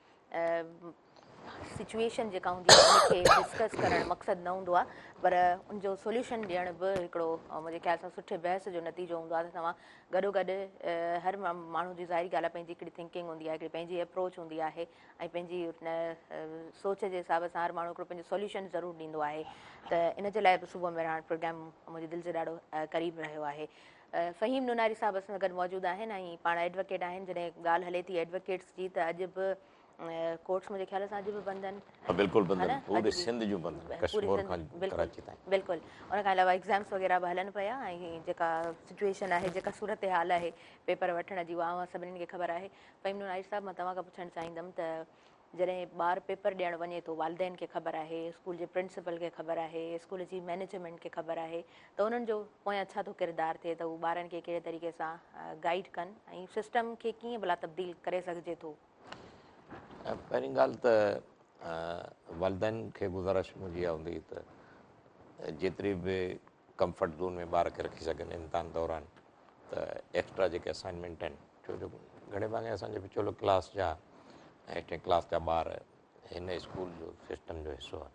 सिचुएशन जेका हूंदी आहे उनखे डिस्कस करणु मक़सदु न हूंदो आहे, पर उनजो सोल्यूशन ॾियण बि हिकिड़ो मुंहिंजे ख़्याल सां सुठे बहस जो नतीजो हूंदो आहे। त तव्हां गॾोगॾु हर माण्हू जी ज़ाहिरी ॻाल्हि आहे, पंहिंजी हिकिड़ी थिंकिंग हूंदी आहे, हिकिड़ी पंहिंजी अप्रोच हूंदी आहे, ऐं पंहिंजी सोच जे हिसाब सां हर माण्हू हिकिड़ो पंहिंजो सोल्यूशन ज़रूरु ॾींदो आहे। त इन जे लाइ बि सुबुह मेहरान प्रोग्राम मुंहिंजे दिलि जे ॾाढो क़रीब रहियो आहे। फ़हीम नुनारी साहिबु असां सां गॾु मौजूदु आहिनि, ऐं पाण एडवोकेट आहिनि। जॾहिं ॻाल्हि हले थी एडवोकेट्स जी, त अॼु बि कोर्ट्स मुंहिंजे ख़्याल सां अॼु बि बंदि आहिनि। बिल्कुलु बंदि आहिनि, पूरे सिंध जूं बंदि आहिनि, कश्मीर खां कराची ताईं। बिल्कुलु, उन खां अलावा एग्ज़ाम्स वग़ैरह बि हलनि पिया, ऐं जेका सिचुएशन आहे, जेका सूरत हाल आहे पेपर वठण जी, उहा सभिनीनि खे ख़बर आहे। फ़हीम नुनारी साहिबु, मां तव्हां खां पुछणु चाहींदमि त जॾहिं ॿारु पेपर ॾियणु वञे थो, वालिदैन खे ख़बर आहे, स्कूल जे प्रिंसिपल खे ख़बर आहे, स्कूल जी मैनेजमेंट खे ख़बर आहे, त उन्हनि जो पोयां छा थो किरदारु थिए, त उहे ॿारनि खे कहिड़े तरीक़े सां गाइड कनि, ऐं सिस्टम खे कीअं भला तब्दील करे सघिजे थो। पहिरीं ॻाल्हि त वालिदैन खे गुज़ारिश मुंहिंजी इहा हूंदी त जेतिरी बि कंफर्ट ज़ोन में ॿार खे रखी सघनि इम्तिहान दौरान, त एक्स्ट्रा जेके असाइनमेंट आहिनि, छो जो घणे भाङे असांजे पिछोले क्लास जा ऐं 8वीं क्लास जा ॿार हिन स्कूल जो सिस्टम जो हिसो आहे,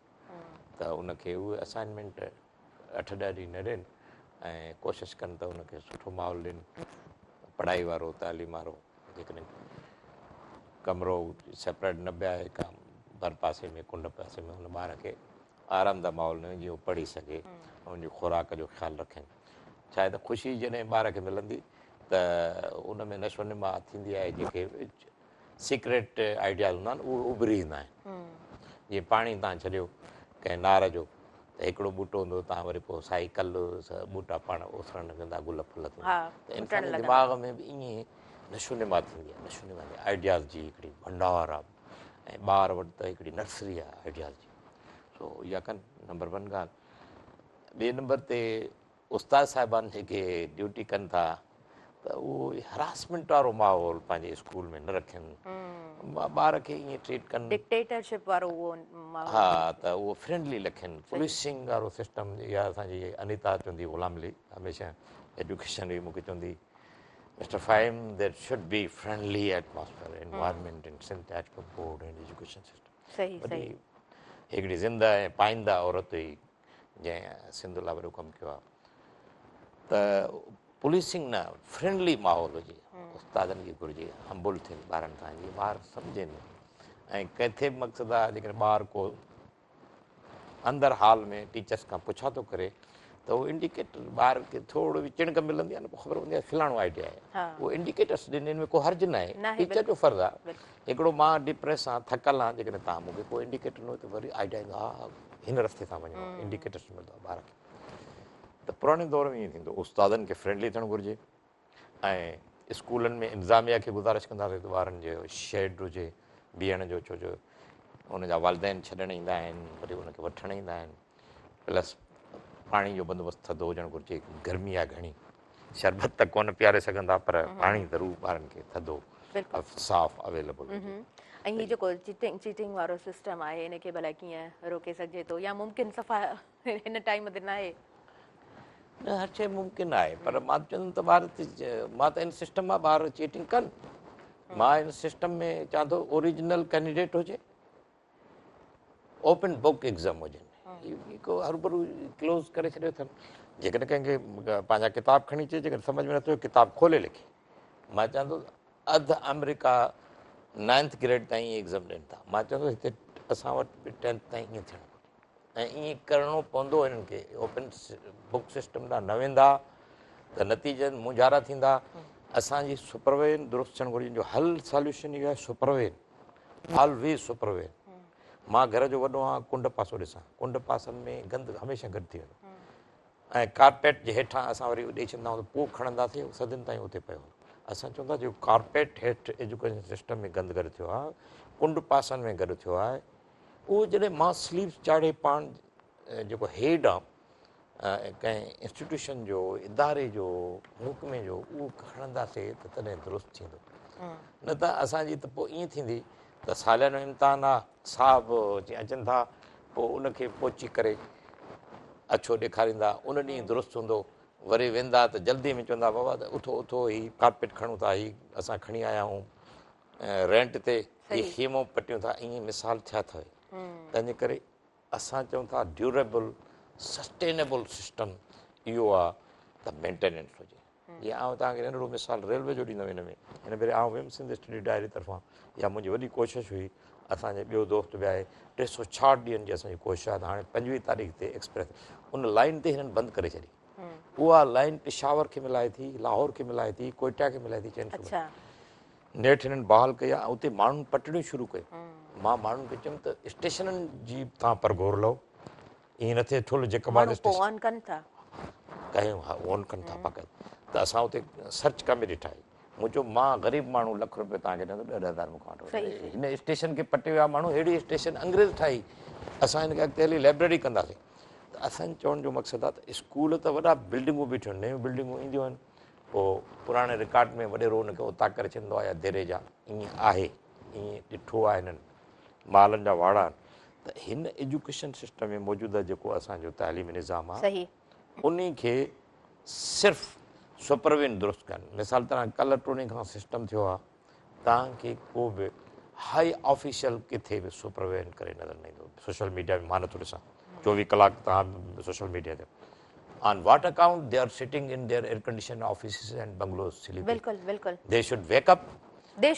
त उनखे उहे असाइनमेंट 8-10 ॾींहं न ॾियनि ऐं कोशिशि कनि त उनखे सुठो माहौल ॾियनि, पढ़ाई वारो तालीम वारो। जेकॾहिं कमिरो सेपरेट न बि आहे, का भर पासे में कुंड पासे में, हुन ॿार खे आरामदाह माहौल में जीअं पढ़ी सघे ऐं उनजी खुराक जो ख़्यालु रखनि। छा आहे त ख़ुशी जॾहिं ॿार खे मिलंदी त उन में नशो निमा थींदी आहे, जेके सीक्रेट आइडियाज़ हूंदा आहिनि उहे उभरी ईंदा आहिनि। जीअं पाणी तव्हां छॾियो कंहिं नार जो, त हिकिड़ो ॿूटो हूंदो, तव्हां वरी पोइ साई कल ॿूटा पाण ओसरण लॻंदा, गुल फुल थींदा, त इंसान जे दिमाग़ में बि ईअं नशो निमा थींदी आहे। नशो निमा आइडियाज़ जी हिकिड़ी भंडार आहे, ऐं ॿार वटि त हिकिड़ी नर्सरी आहे आइडियाज़ जी। सो इहा कनि, नंबर 1 ॻाल्हि। ॿिए नंबर ते उस्ताद साहिबान जेके ड्यूटी कनि था, त उहो हरासमेंट वारो माहौल पंहिंजे स्कूल में न रखनि, ॿार खे ईअं ट्रीट कनि, डिक्टेटरशिप वारो उहो माहौल, हा, त उहो फ्रेंडली रखनि, पुलिसिंग वारो सिस्टम। इहा असांजी अनिता चवंदी, ग़ुलाम अली हमेशह एजुकेशन बि मूंखे चवंदी, mister Faheem, there should be friendly atmosphere environment in Sindh as per board and education system. सही सही, हिकिड़ी ज़िंदा ऐं पाईंदा औरत हुई जंहिं सिंध लाइ वॾो कमु कयो आहे, त पुलिसिंग न, फ्रेंडली माहौल हुजे। उस्तादनि खे घुरिजे हम्बुल थियनि ॿारनि खां, जीअं ॿार सम्झनि। ऐं किथे बि मक़सदु आहे, जेकॾहिं ॿारु को अंदरि हाल में टीचर्स खां पुछा थो करे, त उहो इंडिकेटर ॿार खे थोरो बि चिणक मिलंदी आहे न, पोइ ख़बर पवंदी आहे फलाणो आइडिया आहे, उहो इंडिकेटर्स ॾिने में को हर्ज न आहे। टीचर जो फ़र्ज़ु आहे, हिकिड़ो मां डिप्रेस आहियां, थकल आहियां, जेकॾहिं तव्हां मूंखे को इंडिकेटर न हुओ त वरी आइडिया ईंदो, हा हिन रस्ते सां वञिणो आहे, इंडिकेटर्स मिलंदो आहे ॿार खे। त पुराणे दौर में ईअं थींदो उस्तादनि खे फ्रेंडली थियणु घुरिजे ऐं स्कूलनि में इंतिज़ामिया खे गुज़ारिश कंदासीं त ॿारनि जो शेड हुजे बीहण जो, छो जो हुनजा वालदेन छॾणु ईंदा आहिनि, वरी हुनखे वठणु ईंदा आहिनि, प्लस पाणी जो बंदोबस्तु थधो हुजणु घुरिजे। गर्मी आहे घणी, शरबत त कोन पीआरे सघंदा पर पाणी ज़रूरु ॿारनि खे थधो साफ़ अवेलेबल। ऐं हीउ जेको चीटिंग वारो सिस्टम आहे इनखे भला कीअं रोके सघिजे थो या मुमकिन सफ़ा हिन टाइम ते न आहे? न हर शइ मुमकिन आहे पर मां चवंदुमि त ॿार मां त इन सिस्टम मां ॿार चीटिंग कनि, मां इन सिस्टम में चवां थो ओरिजिनल कैंडिडेट हुजे, ओपन बुक एग्ज़ाम हुजनि, को हरूभरू क्लोज़ करे छॾियो अथनि। जेकॾहिं कंहिंखे पंहिंजा किताब खणी अचे, जेकॾहिं सम्झ में नथो किताब खोले लिखे। मां चवां थो अधु अमेरिका 9th ग्रेड ताईं एग्ज़ाम ॾियनि था, मां चवां थो हिते असां वटि बि 10th ताईं ईअं थियणु घुरिजे ऐं ईअं करिणो पवंदो हिननि खे। ओपन बुक सिस्टम ॾांहुं न वेंदा त नतीजनि मुंझारा थींदा। असांजी सुपरवेन दुरुस्त थियणु घुरिजे, जो हल सॉल्यूशन इहो आहे सुपरवेन, ऑलवेज़ सुपरवेन। मां घर जो वॾो आहियां, कुंड पासो ॾिसां, कुंड पासनि में गंद हमेशह गॾु थी वेंदो ऐं कारपेट जे हेठां असां वरी ॾेई छॾींदा आहियूं त पोइ खणंदासीं सदियुनि ताईं उते पियो। असां चवंदा जो कारपेट हेठि एजुकेशन सिस्टम में गंद गॾु थियो आहे, कुंड पासनि में गॾु थियो आहे, उहो जॾहिं मां स्लीव्स चाढ़े पाण जेको हेड आहे कंहिं इंस्टीट्यूशन जो, इदारे जो, महकमे जो, उहो खणंदासीं त तॾहिं दुरुस्त थींदो। न त असांजी त पोइ ईअं थींदी त सालियानो इम्तिहान आहे, साहब जीअं अचनि था पोइ उनखे पोची करे अछो ॾेखारींदा, उन ॾींहुं दुरुस्त हूंदो, वरी वेंदा त जल्दी में चवंदा बाबा त उथो उथो हीउ कारपेट खणूं था, हीउ असां खणी आया आहियूं रेंट ते, हीउ ख़ीमो पटियूं था, ईअं मिसाल थिया अथव। तंहिंजे करे असां चऊं था ड्यूरेबल सस्टेनेबल सिस्टम इहो आहे त मेंटेनेंस हुजे। जीअं आउं तव्हांखे नंढिड़ो मिसाल रेलवे जो ॾींदुमि हिन में। हिन भेरे आउं वियुमि सिंध स्टडी डायरी तरफ़ां, या मुंहिंजी वॾी कोशिशि हुई, असांजे ॿियो दोस्त बि आहे, 366 ॾींहंनि जी असांजी कोशिशि आहे, त हाणे 25 तारीख़ ते एक्सप्रेस उन लाइन ते हिननि बंदि करे छॾी। उहा लाइन पिशावर खे मिलाए थी, लाहौर खे मिलाए थी, कोयटा खे मिलाए थी, चइनि नेठि हिननि बहाल कई आहे। उते माण्हुनि पटड़ियूं शुरू कयूं। मां माण्हुनि खे चयुमि त स्टेशननि जी तव्हां परगोर लहो, ईअं न थिए ठुल जेकबाद ऑन कनि था कयूं, हा ऑन कनि था बाक़ाइदा। त असां उते सर्च कमेटी ठाही। मूं चयो मां ग़रीब माण्हू लख रुपयो तव्हांखे ॾींदो, 10,000 मूंखां वठो। हिन स्टेशन खे पटे विया माण्हू, अहिड़ी स्टेशन अंग्रेज़ ठाही, असां हिनखे अॻिते हली लाइब्रेरी कंदासीं। त असांजो चवण जो मक़सदु आहे त स्कूल त वॾा बिल्डिंगूं बि ठहियूं, नयूं बिल्डिंगूं ईंदियूं आहिनि, पोइ पुराणे रिकॉर्ड में वॾेरो हुनखे उता करे छॾींदो आहे या देरे जा, ईअं आहे, ईअं ॾिठो आहे हिननि मालनि जा वाड़ा आहिनि। त हिन एजुकेशन सिस्टम में मौजूदा जेको असांजो तइलीमी निज़ाम आहे, उन खे सिर्फ़ु सुपरविन दुरुस्त कनि। मिसाल तरह कल्ह 2 ॾींहं खां सिस्टम थियो आहे, तव्हांखे को बि हाई ऑफिशियल किथे बि सुपरविन करे नज़र न ईंदो। सोशल मीडिया में मां नथो ॾिसां 24 कलाक तव्हां सोशल मीडिया ते on what account they are sitting in their air condition office and bungalows sleeping. बिल्कुलु बिल्कुलु they should wake up, they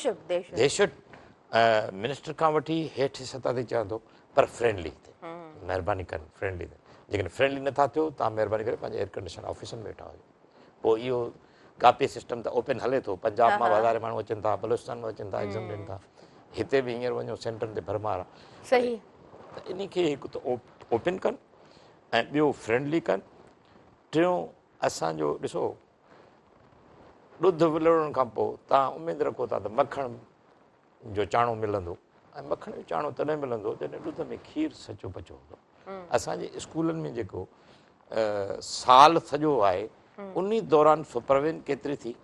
should minister खां वठी हेठि सतह ते चवां थो, पर फ्रेंडली थिए, महिरबानी कनि फ्रेंडली थिए। जेकॾहिं फ्रेंडली नथा थियो, तव्हां महिरबानी करे पंहिंजे एयर कंडीशन ऑफिसनि में वेठा हुजो। पोइ इहो कापी सिस्टम त ओपन हले थो, पंजाब मां वधारे माण्हू अचनि था, बलूचिस्तान मां अचनि था, एग्ज़ाम ॾियनि था, हिते बि हींअर वञो सेंटरनि ते भरमार आहे। सही, त इन खे हिकु त ओपन कनि ऐं ॿियो फ्रेंडली कनि। टियों असांजो ॾिसो, ॾुध विलणण खां पोइ तव्हां उमेदु रखो था त मखण जो चाणो मिलंदो, ऐं मखण जो चाणो तॾहिं मिलंदो जॾहिं ॾुध में खीरु सचो बचो हूंदो। असांजे स्कूलनि में जेको साल सॼो आहे, उन दौरान सुपरविन केतिरी थी,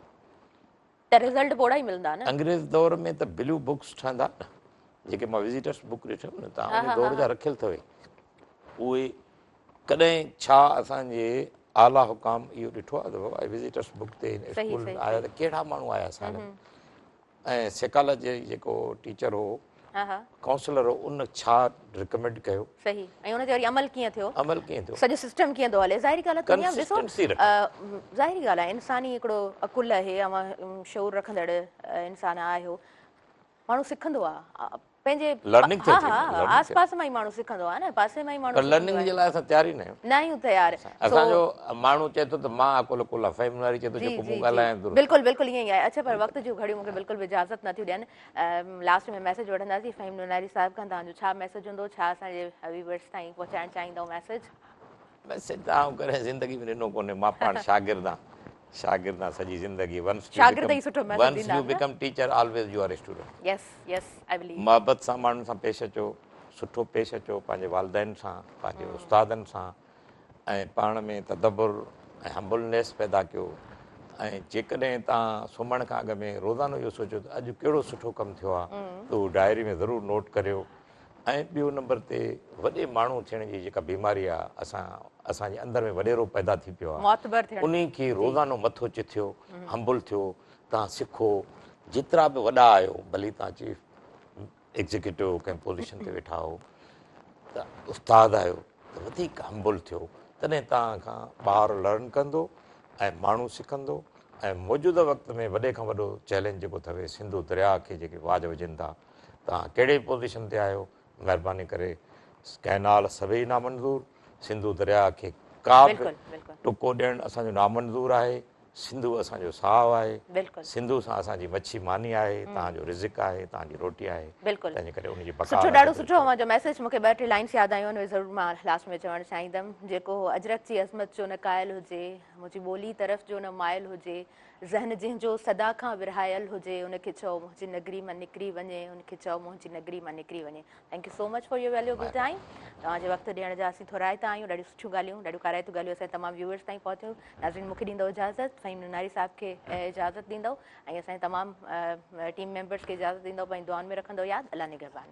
त रिज़ल्ट पोड़ा ई मिलंदा न। अंग्रेज़ दौर में त ब्लू बुक्स ठहंदा न, जेके मां विज़िटर्स बुक ॾिठियुमि न, तव्हां उन दौर जा रखियल अथव। उहे कॾहिं छा असांजे आला हुकाम इहो ॾिठो आहे त बाबा विज़िटर्स बुक ते स्कूल आया त कहिड़ा माण्हू आया साल, ऐं साइकोलॉजी जेको टीचर हो, काउंसलर हो, उन छा रिकमेंड कयो, सही, ऐं उन ते वरी अमल कीअं थियो, सॼो सिस्टम कीअं थो हले। ज़ाहिरी ॻाल्हि आहे, ॾिसो ज़ाहिरी ॻाल्हि आहे, इंसानी हिकिड़ो अकुल आहे, शऊर रखंदड़ इंसान आहे, माण्हू सिखंदो आहे पंहिंजे आस पास मां ई माण्हू सिखंदो आहे न, पासे मां ई माण्हू लर्निंग जे लाइ असां तयार ई न आहियूं तयार। असांजो माण्हू चए थो त मां अकुल कुल आहे, फ़हिम वारी चए थो जेको मूं ॻाल्हायां बिल्कुलु बिल्कुलु ईअं ई आहे। अच्छा, पर वक़्त जूं घड़ियूं मूंखे बिल्कुलु बि इजाज़त नथियूं ॾियनि। लास्ट में मैसेज वठंदासीं फ़हीम नुनारी साहिब खां, तव्हांजो छा मैसेज हूंदो, छा असांजे व्यूअर्स ताईं पहुचाइणु चाहींदव मैसेज? मैसेज त आउं करे ज़िंदगी में ॾिनो कोन्हे, मां पाण शागिर्द आहियां सॼी ज़िंदगी। शागिर्द ई सुठो मैसेज वंस ॾींदा यू न? Become teacher always you are student. Yes yes I believe. मुहबत सां माण्हुनि सां पेश अचो, सुठो पेश अचो पंहिंजे वालदेन सां, पंहिंजे उस्तादनि सां, ऐं पाण में तदब्बुर ऐं हम्बलनेस पैदा कयो। ऐं जेकॾहिं तव्हां सुम्हण खां अॻु में रोज़ानो इहो सोचो त अॼु कहिड़ो सुठो कमु थियो आहे, त उहो डायरी में ज़रूरु नोट करियो। ऐं ॿियो नंबर ते वॾे माण्हू थियण जी जेका बीमारी आहे, असांजे अंदरि में वॾेरो पैदा थी पियो आहे, मुअतबर थियण उन खे रोज़ानो मथो चिथियो, हम्बल थियो, तव्हां सिखो। जेतिरा बि वॾा आहियो, भली तव्हां चीफ एग्ज़ीक्यूटिव कंहिं पोज़ीशन ते वेठा हो, त उस्ताद आहियो, त वधीक हम्बल थियो। तॾहिं तव्हां खां ॿार लर्न कंदो ऐं माण्हू सिखंदो। ऐं मौजूदा वक़्त में वॾे खां वॾो चैलेंज जेको अथव, सिंधु दरिया खे जेके वाज वॼनि था, तव्हां कहिड़े पोज़ीशन ते आहियो, महिरबानी करे कैनाल सभई नामंज़ूर, सिंधु दरिया खे का बि टुको ॾियणु असांजो नामंज़ूर आहे। सिंधु असांजो साहु आहे, सिंधु सां असांजी मच्छी मानी आहे, तव्हांजो रिज़िक आहे, तव्हांजी रोटी आहे। तंहिंजे करे उनजी सुठो, ॾाढो सुठो। मुंहिंजो मैसेज मूंखे 2-3 लाइन्स यादि आयूं आहिनि, उहे ज़रूरु मां लास्ट में चवणु चाहींदमि। जेको अजरक जी अज़मत जो न क़ाइल हुजे, मुंहिंजी ॿोली तरफ़ जो न माइल हुजे, ज़हन जंहिंजो सदा खां विरहायल हुजे, उनखे चओ मुंहिंजी नगरी मां निकिरी वञे, उनखे चओ मुंहिंजी नगरी मां निकिरी वञे। Thank you so much for your valuable time. तव्हांजे वक़्तु ॾियण जा असीं थोराइता आहियूं। ॾाढियूं सुठियूं ॻाल्हियूं, ॾाढियूं काराइतूं ॻाल्हियूं असांजे तमामु व्यूअर्स ताईं पहुतियूं। नाज़रीन, मूंखे ॾींदो इजाज़त, फ़हीम नुनारी साहिब खे इजाज़त ॾींदो, ऐं असांजे तमामु टीम मेंबर्स खे इजाज़त ॾींदो, पंहिंजी दुआनि में रखंदो यादि। अल्लाह निगहबान।